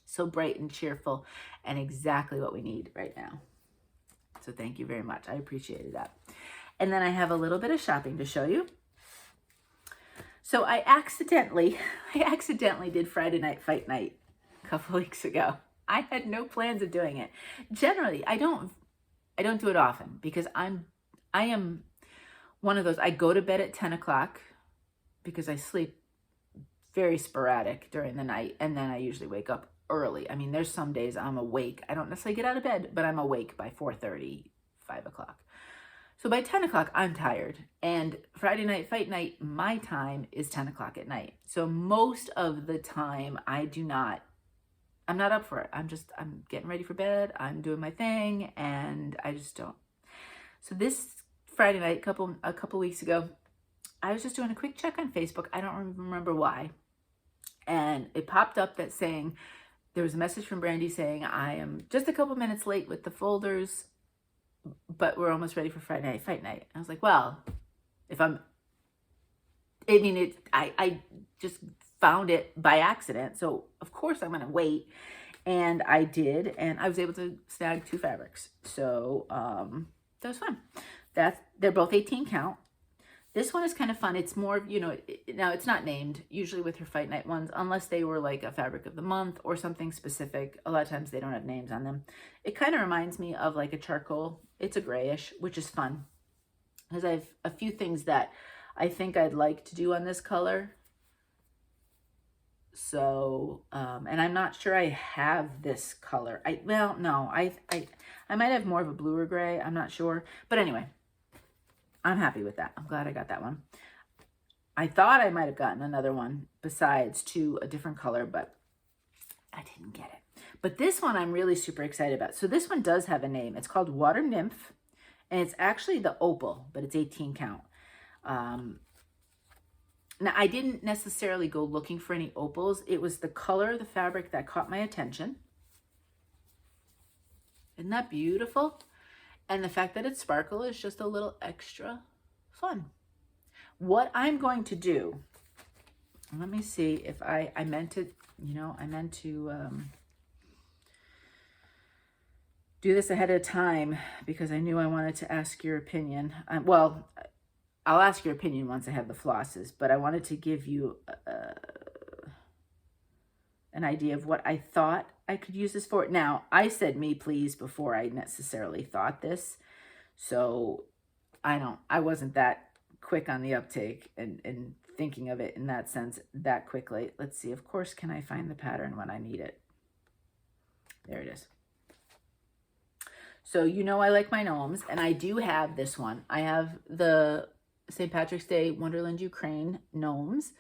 S1: So bright and cheerful and exactly what we need right now. So thank you very much. I appreciated that. And then I have a little bit of shopping to show you. So I accidentally did Friday Night Fight Night a couple weeks ago. I had no plans of doing it. Generally, I don't do it often because I am one of those, I go to bed at 10 o'clock because I sleep very sporadic during the night, and then I usually wake up early. I mean, there's some days I'm awake. I don't necessarily get out of bed, but I'm awake by 4:30, 5 o'clock. So by 10 o'clock, I'm tired. And Friday Night Fight Night, my time is 10 o'clock at night. So most of the time, I'm not up for it. I'm getting ready for bed. I'm doing my thing, and I just don't. So this Friday night, a couple weeks ago, I was just doing a quick check on Facebook. I don't remember why. And it popped up that saying, there was a message from Brandy saying, I am just a couple minutes late with the folders, but we're almost ready for Friday Night Fight Night. I was like, well, I just found it by accident. So of course I'm going to wait. And I did, and I was able to snag 2 fabrics. So that was fun. They're both 18 count. This one is kind of fun. It's more, you know, now it's not named, usually with her Fight Night ones, unless they were like a fabric of the month or something specific. A lot of times they don't have names on them. It kind of reminds me of like a charcoal. It's a grayish, which is fun. Because I have a few things that I think I'd like to do on this color. So, and I'm not sure I have this color. Well, no, I might have more of a blue or gray. I'm not sure. But anyway, I'm happy with that. I'm glad I got that one. I thought I might have gotten another one besides to a different color, but I didn't get it. But this one I'm really super excited about. So this one does have a name. It's called Water Nymph, and it's actually the opal, but it's 18 count. Now, I didn't necessarily go looking for any opals. It was the color of the fabric that caught my attention. Isn't that beautiful? And the fact that it's sparkle is just a little extra fun. What I'm going to do, let me see if I meant to, you know, I meant to do this ahead of time because I knew I wanted to ask your opinion. Well, I'll ask your opinion once I have the flosses, but I wanted to give you an idea of what I thought I could use this for. Now, I said me please before I necessarily thought this, so I wasn't that quick on the uptake and thinking of it in that sense that quickly. Let's see, of course, can I find the pattern when I need it? There it is. So you know I like my gnomes, and I do have this one. I have the St. Patrick's Day Wonderland Ukraine gnomes.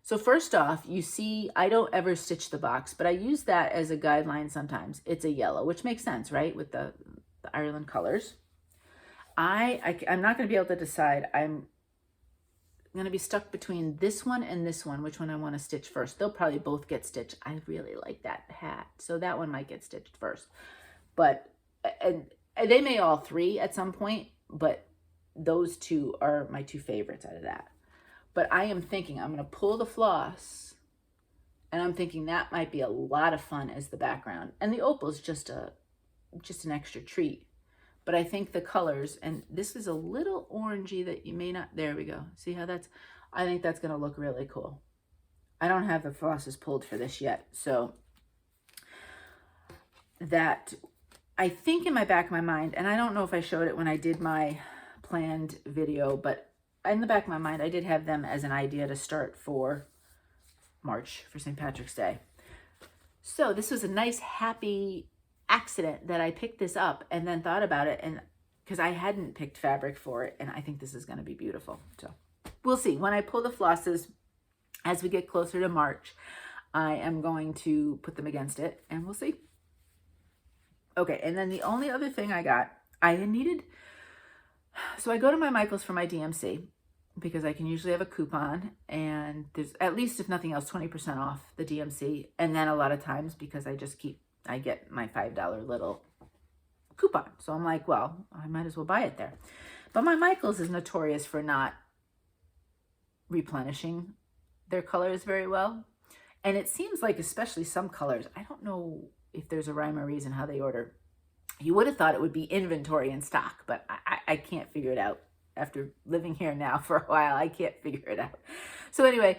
S1: So first off, you see, I don't ever stitch the box, but I use that as a guideline sometimes. It's a yellow, which makes sense, right? With the Ireland colors. I'm not going to be able to decide. I'm going to be stuck between this one and this one, which one I want to stitch first. They'll probably both get stitched. I really like that hat, so that one might get stitched first. But, and they may all 3 at some point, but those 2 are my 2 favorites out of that. But I am thinking I'm going to pull the floss, and I'm thinking that might be a lot of fun as the background. And the opal is just an extra treat. But I think the colors, and this is a little orangey that you may not, there we go. See how that's, I think that's going to look really cool. I don't have the flosses pulled for this yet. So that, I think in my back of my mind, and I don't know if I showed it when I did my planned video, but in the back of my mind, I did have them as an idea to start for March, for St. Patrick's Day. So this was a nice, happy accident that I picked this up and then thought about it, and because I hadn't picked fabric for it, and I think this is going to be beautiful. So we'll see. When I pull the flosses, as we get closer to March, I am going to put them against it, and we'll see. Okay, and then the only other thing I got, I needed, so I go to my Michaels for my DMC because I can usually have a coupon, and there's at least, if nothing else, 20% off the DMC. And then a lot of times, because I get my $5 little coupon. So I'm like, well, I might as well buy it there. But my Michaels is notorious for not replenishing their colors very well. And it seems like, especially some colors, I don't know if there's a rhyme or reason how they order. You would have thought it would be inventory in stock, but I can't figure it out. After living here now for a while, I can't figure it out. So anyway,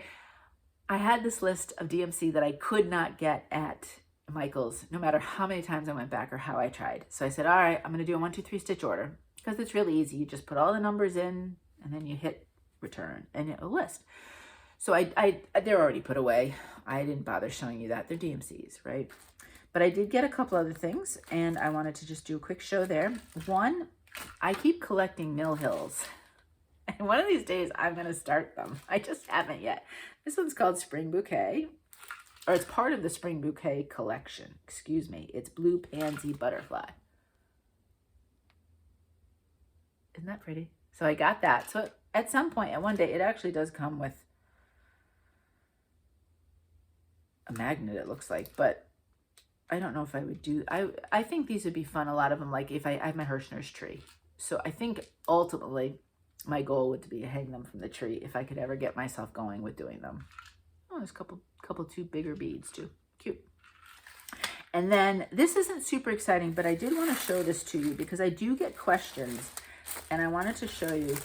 S1: I had this list of DMC that I could not get at Michaels, no matter how many times I went back or how I tried. So I said, all right, I'm going to do a 1, 2, 3 stitch order, because it's really easy. You just put all the numbers in, and then you hit return, and it'll list. So they're already put away. I didn't bother showing you that. They're DMCs, right? But I did get a couple other things, and I wanted to just do a quick show there. One, I keep collecting Mill Hills, and one of these days I'm going to start them. I just haven't yet. This one's called Spring Bouquet, or it's part of the Spring Bouquet collection. Excuse me. It's Blue Pansy Butterfly. Isn't that pretty? So I got that. So at some point, at one day, it actually does come with a magnet, it looks like, but I don't know if I would do, I think these would be fun. A lot of them, like if I have my Hirschner's tree. So I think ultimately my goal would be to hang them from the tree if I could ever get myself going with doing them. Oh, there's a couple two bigger beads too. Cute. And then this isn't super exciting, but I did want to show this to you because I do get questions, and I wanted to show you.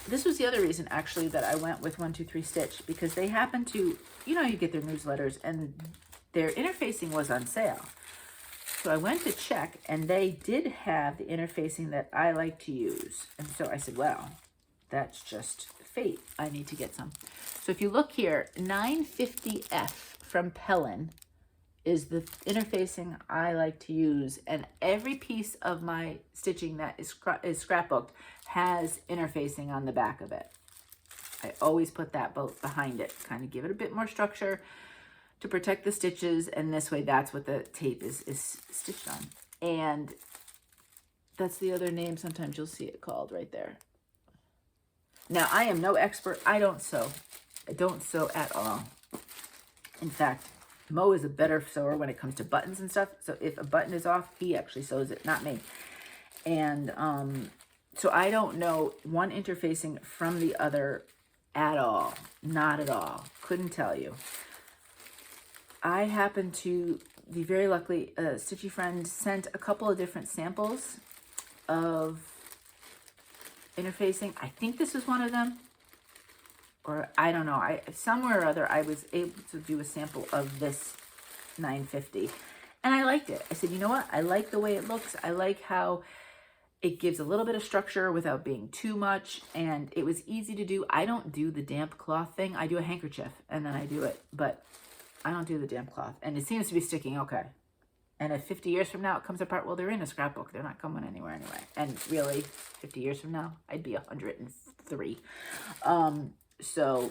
S1: This was the other reason actually that I went with 123 Stitch, because they happen to, you know, you get their newsletters and their interfacing was on sale. So I went to check, and they did have the interfacing that I like to use. And so I said, well, that's just fate. I need to get some. So if you look here, 950F from Pellin is the interfacing I like to use. And every piece of my stitching that is scrapbooked has interfacing on the back of it. I always put that both behind it, kind of give it a bit more structure to protect the stitches, and this way that's what the tape is stitched on. And that's the other name, sometimes you'll see it called right there. Now, I am no expert. I don't sew. I don't sew at all. In fact, Mo is a better sewer when it comes to buttons and stuff. So if a button is off, he actually sews it, not me. And so I don't know one interfacing from the other at all. Not at all. Couldn't tell you. I happen to be very lucky. A Stitchy friend sent a couple of different samples of interfacing. I think this is one of them, or I don't know. Somewhere or other, I was able to do a sample of this 950, and I liked it. I said, you know what? I like the way it looks. I like how it gives a little bit of structure without being too much, and it was easy to do. I don't do the damp cloth thing. I do a handkerchief, and then I do it, but I don't do the damp cloth, and it seems to be sticking okay. And if 50 years from now it comes apart, well, they're in a scrapbook. They're not coming anywhere anyway. And really, 50 years from now, I'd be 103. So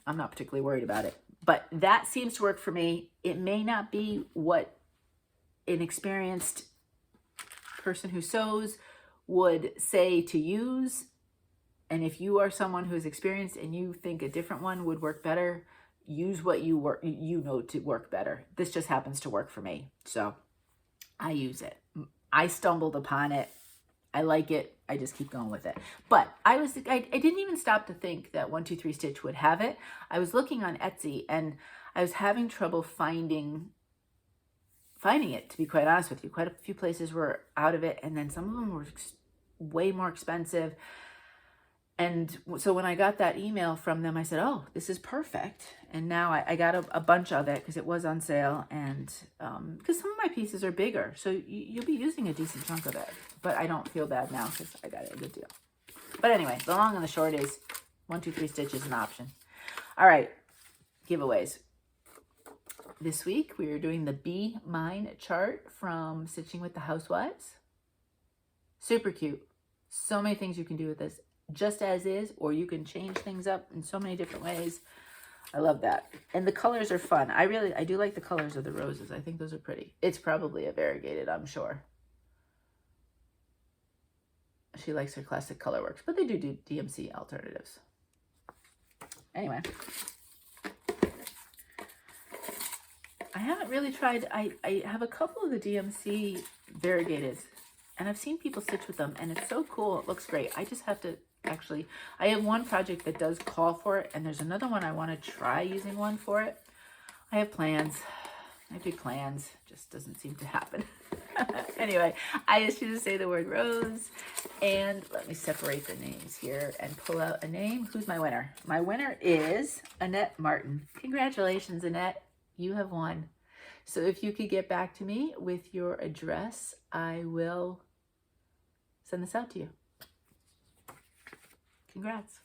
S1: I'm not particularly worried about it. But that seems to work for me. It may not be what an experienced person who sews would say to use. And if you are someone who's experienced and you think a different one would work better, use what you know to work better. This just happens to work for me. So I use it. I stumbled upon it. I like it. I just keep going with it. But I didn't even stop to think that 123 Stitch would have it. I was looking on Etsy, and I was having trouble finding it, to be quite honest with you. Quite a few places were out of it, and then some of them were way more expensive. And so when I got that email from them, I said, oh, this is perfect. And now I got a bunch of it because it was on sale. And because some of my pieces are bigger, so you'll be using a decent chunk of it. But I don't feel bad now because I got it a good deal. But anyway, the long and the short is 123 Stitch is an option. All right, giveaways. This week, we are doing the Be Mine chart from Stitching with the Housewives. Super cute. So many things you can do with this. Just as is, or you can change things up in so many different ways. I love that. And the colors are fun. I do like the colors of the roses. I think those are pretty. It's probably a variegated, I'm sure. She likes her classic color works, but they do DMC alternatives. Anyway. I haven't really tried, I have a couple of the DMC variegateds, and I've seen people stitch with them, and it's so cool. It looks great. I just have to actually, I have one project that does call for it, and there's another one I want to try using one for it. I have plans. I do plans. Just doesn't seem to happen. Anyway, I asked you to say the word rose, and let me separate the names here and pull out a name. Who's my winner? My winner is Annette Martin. Congratulations, Annette. You have won. So if you could get back to me with your address, I will send this out to you. Congrats.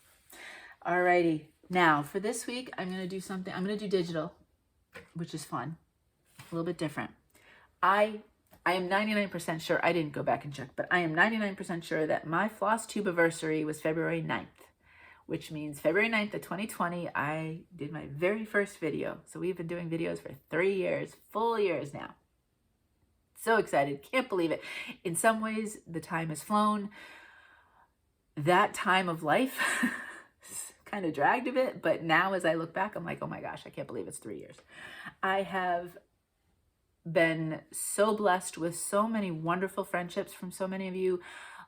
S1: Alrighty. Now for this week, I'm going to do something. I'm going to do digital, which is fun. A little bit different. I am 99% sure, I didn't go back and check, but I am 99% sure that my Flosstube anniversary was February 9th, which means February 9th of 2020, I did my very first video. So we've been doing videos for 3 years, full years now. So excited. Can't believe it. In some ways, the time has flown. That time of life kind of dragged a bit, but now as I look back, I'm like, oh my gosh, I can't believe it's 3 years. I have been so blessed with so many wonderful friendships from so many of you.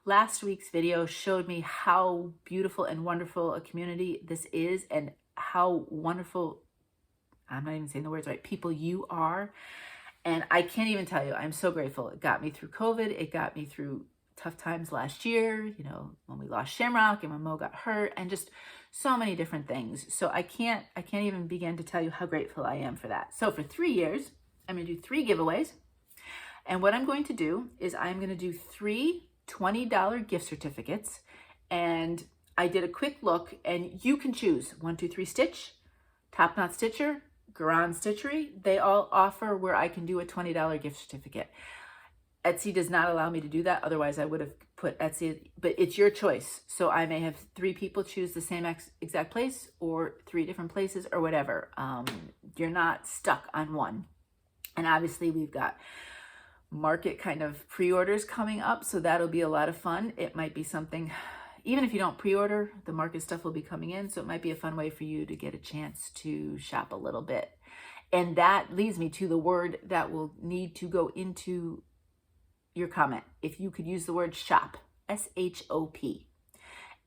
S1: Last week's video showed me how beautiful and wonderful a community this is, and how wonderful, I'm not even saying the words right, people you are. And I can't even tell you, I'm so grateful. It got me through COVID. It got me through tough times last year, you know, when we lost Shamrock and when Mo got hurt, and just so many different things. So I can't even begin to tell you how grateful I am for that. So for 3 years, I'm going to do 3 giveaways. And what I'm going to do is I'm going to do 3 $20 gift certificates. And I did a quick look, and you can choose 123 Stitch, Top Knot Stitcher, Grand Stitchery. They all offer where I can do a $20 gift certificate. Etsy does not allow me to do that. Otherwise, I would have put Etsy, but it's your choice. So I may have 3 people choose the same exact place, or 3 different places, or whatever. You're not stuck on one. And obviously, we've got market kind of pre-orders coming up, so that'll be a lot of fun. It might be something, even if you don't pre-order, the market stuff will be coming in, so it might be a fun way for you to get a chance to shop a little bit. And that leads me to the word that will need to go into your comment. If you could use the word shop, S-H-O-P.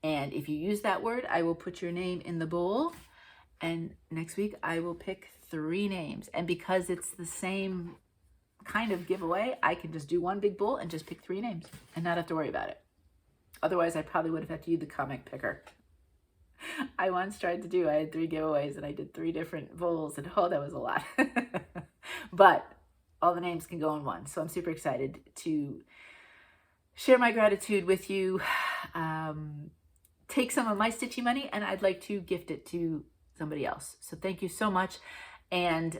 S1: And if you use that word, I will put your name in the bowl. And next week, I will pick 3 names. And because it's the same kind of giveaway, I can just do one big bowl and just pick 3 names and not have to worry about it. Otherwise, I probably would have had to use the comic picker. I once tried to do, I had 3 giveaways and I did 3 different bowls, and oh, that was a lot. But all the names can go in one. So I'm super excited to share my gratitude with you. Take some of my stitchy money, and I'd like to gift it to somebody else. So thank you so much. And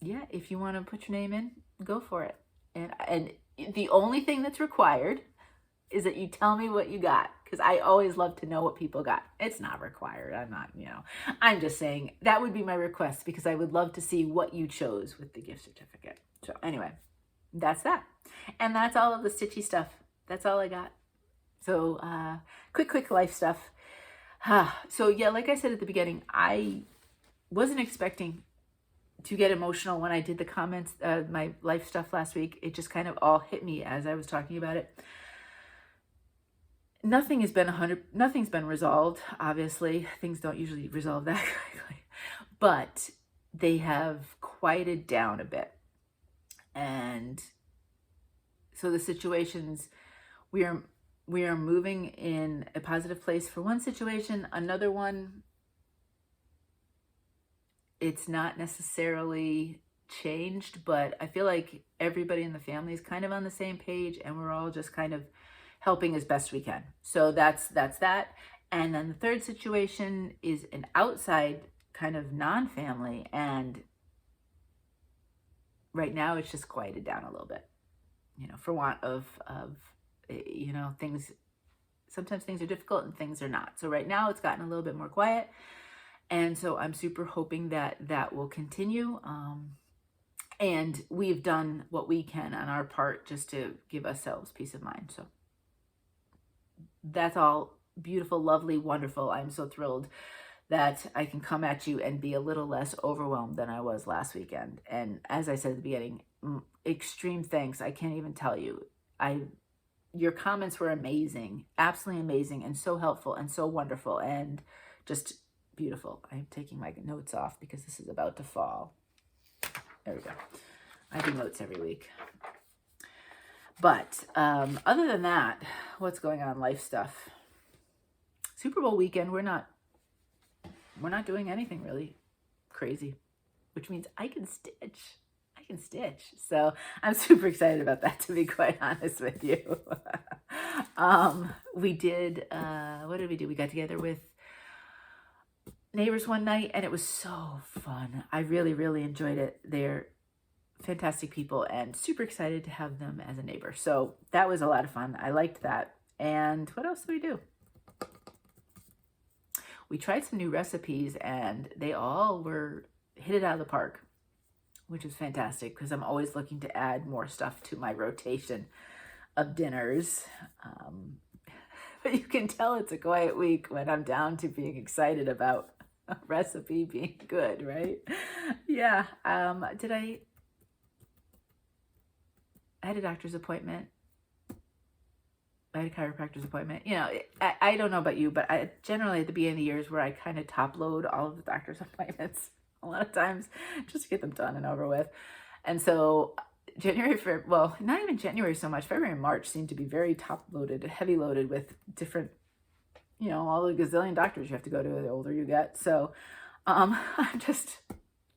S1: yeah, if you want to put your name in, go for it. And the only thing that's required is that you tell me what you got, because I always love to know what people got. It's not required. I'm not, you know, I'm just saying that would be my request, because I would love to see what you chose with the gift certificate. So anyway, that's that. And that's all of the stitchy stuff. That's all I got. So quick life stuff. So yeah, like I said at the beginning, I wasn't expecting to get emotional when I did the comments, my life stuff last week. It just kind of all hit me as I was talking about it. Nothing's been resolved, obviously. Things don't usually resolve that quickly, but they have quieted down a bit. And so the situations, we are moving in a positive place for one situation. Another one, it's not necessarily changed, but I feel like everybody in the family is kind of on the same page, and we're all just kind of helping as best we can. So that's that. And then the third situation is an outside kind of non-family, and right now it's just quieted down a little bit, you know, for want of you know, things, sometimes things are difficult and things are not. So right now it's gotten a little bit more quiet, and so I'm super hoping that that will continue. And we've done what we can on our part just to give ourselves peace of mind. So that's all beautiful, lovely, wonderful. I'm so thrilled that I can come at you and be a little less overwhelmed than I was last weekend. And as I said at the beginning, extreme thanks. I can't even tell you. Your comments were amazing, absolutely amazing, and so helpful and so wonderful and just beautiful. I'm taking my notes off because this is about to fall. There we go. I do notes every week. But other than that, what's going on? Life stuff. Super Bowl weekend, we're not doing anything really crazy, which means I can stitch. So I'm super excited about that, to be quite honest with you. We did, what did we do? We got together with neighbors one night, and it was so fun. I really, really enjoyed it. They're fantastic people, and super excited to have them as a neighbor. So that was a lot of fun. I liked that. And what else did we do? We tried some new recipes, and they all hit it out of the park, which is fantastic, because I'm always looking to add more stuff to my rotation of dinners. But you can tell it's a quiet week when I'm down to being excited about a recipe being good, right? Yeah. I had a doctor's appointment. I had a chiropractor's appointment. You know, I don't know about you, but I generally at the beginning of the years where I kind of top load all of the doctor's appointments a lot of times just to get them done and over with. And so January, well, not even January so much, February and March seemed to be very top loaded, heavy loaded with different, you know, all the gazillion doctors you have to go to the older you get. So I'm just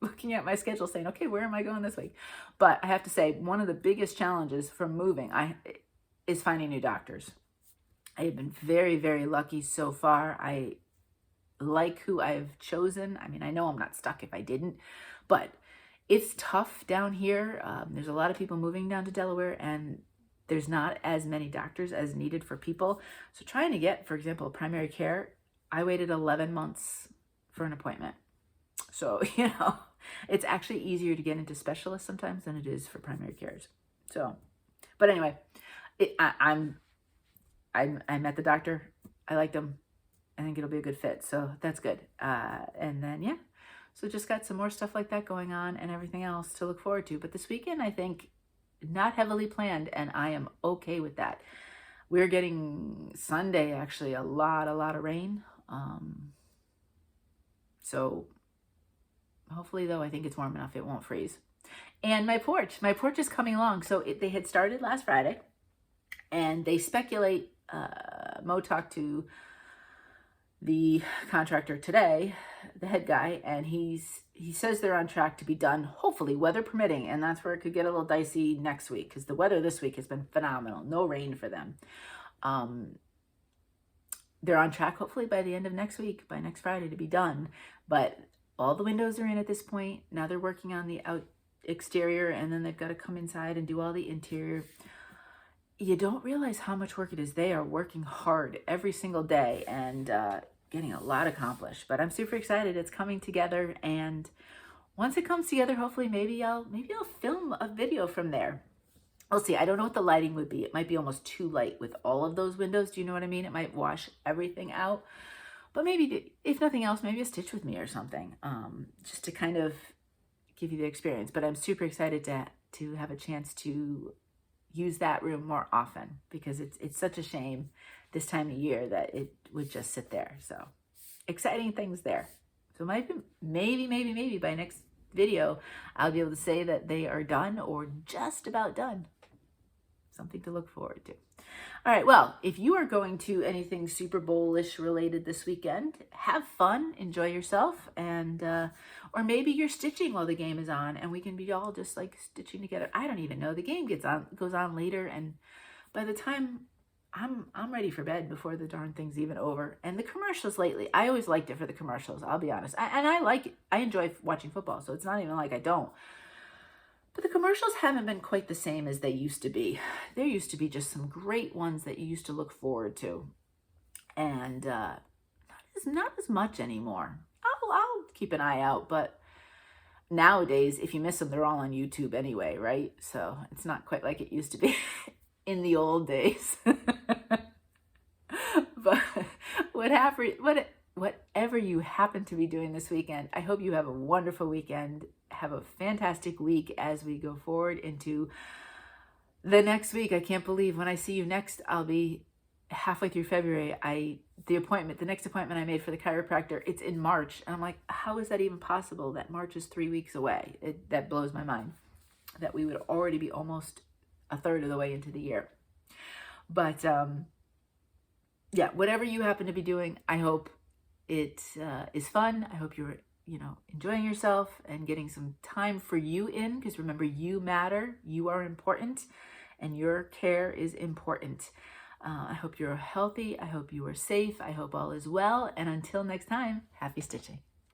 S1: looking at my schedule saying, okay, where am I going this week? But I have to say, one of the biggest challenges from moving is finding new doctors. I have been very, very lucky so far. I like who I've chosen. I mean, I know I'm not stuck if I didn't, but it's tough down here. There's a lot of people moving down to Delaware, and there's not as many doctors as needed for people. So trying to get, for example, primary care, I waited 11 months for an appointment. So, you know, it's actually easier to get into specialists sometimes than it is for primary cares. So, but anyway, I met the doctor. I liked him. I think it'll be a good fit. So that's good. And then, yeah. So just got some more stuff like that going on and everything else to look forward to. But this weekend, I think, not heavily planned, and I am okay with that. We're getting Sunday, actually, a lot of rain. So hopefully, though, I think it's warm enough it won't freeze. And my porch is coming along. So they had started last Friday, and they speculate, Mo talked to the contractor today, the head guy, and he says they're on track to be done, hopefully, weather permitting, and that's where it could get a little dicey next week, because the weather this week has been phenomenal. No rain for them. They're on track, hopefully, by the end of next week, by next Friday, to be done, but all the windows are in at this point. Now they're working on the exterior, and then they've got to come inside and do all the interior. You don't realize how much work it is. They are working hard every single day and getting a lot accomplished. But I'm super excited. It's coming together, and once it comes together, hopefully maybe I'll film a video from there. I'll see. I don't know what the lighting would be. It might be almost too light with all of those windows. Do you know what I mean? It might wash everything out. But maybe, if nothing else, maybe a stitch with me or something, just to kind of give you the experience. But I'm super excited to have a chance to use that room more often, because it's such a shame this time of year that it would just sit there. So exciting things there. So maybe by next video, I'll be able to say that they are done or just about done. Something to look forward to. All right, well, if you are going to anything Super Bowl-ish related this weekend, have fun, enjoy yourself, and or maybe you're stitching while the game is on, and we can be all just like stitching together. I don't even know. The game goes on later, and by the time I'm ready for bed before the darn thing's even over. And the commercials lately, I always liked it for the commercials, I'll be honest. I enjoy watching football, so it's not even like I don't. But the commercials haven't been quite the same as they used to be. There used to be just some great ones that you used to look forward to. And not as much anymore. I'll keep an eye out, but nowadays, if you miss them, they're all on YouTube anyway, right? So it's not quite like it used to be in the old days. But whatever you happen to be doing this weekend, I hope you have a wonderful weekend. Have a fantastic week as we go forward into the next week. I can't believe when I see you next, I'll be halfway through February. The next appointment I made for the chiropractor, it's in March. And I'm like, how is that even possible that March is 3 weeks away? That blows my mind that we would already be almost a third of the way into the year. But yeah, whatever you happen to be doing, I hope it is fun. I hope you're enjoying yourself and getting some time for you in, because remember, you matter, you are important, and your care is important. I hope you're healthy. I hope you are safe. I hope all is well. And until next time, happy stitching.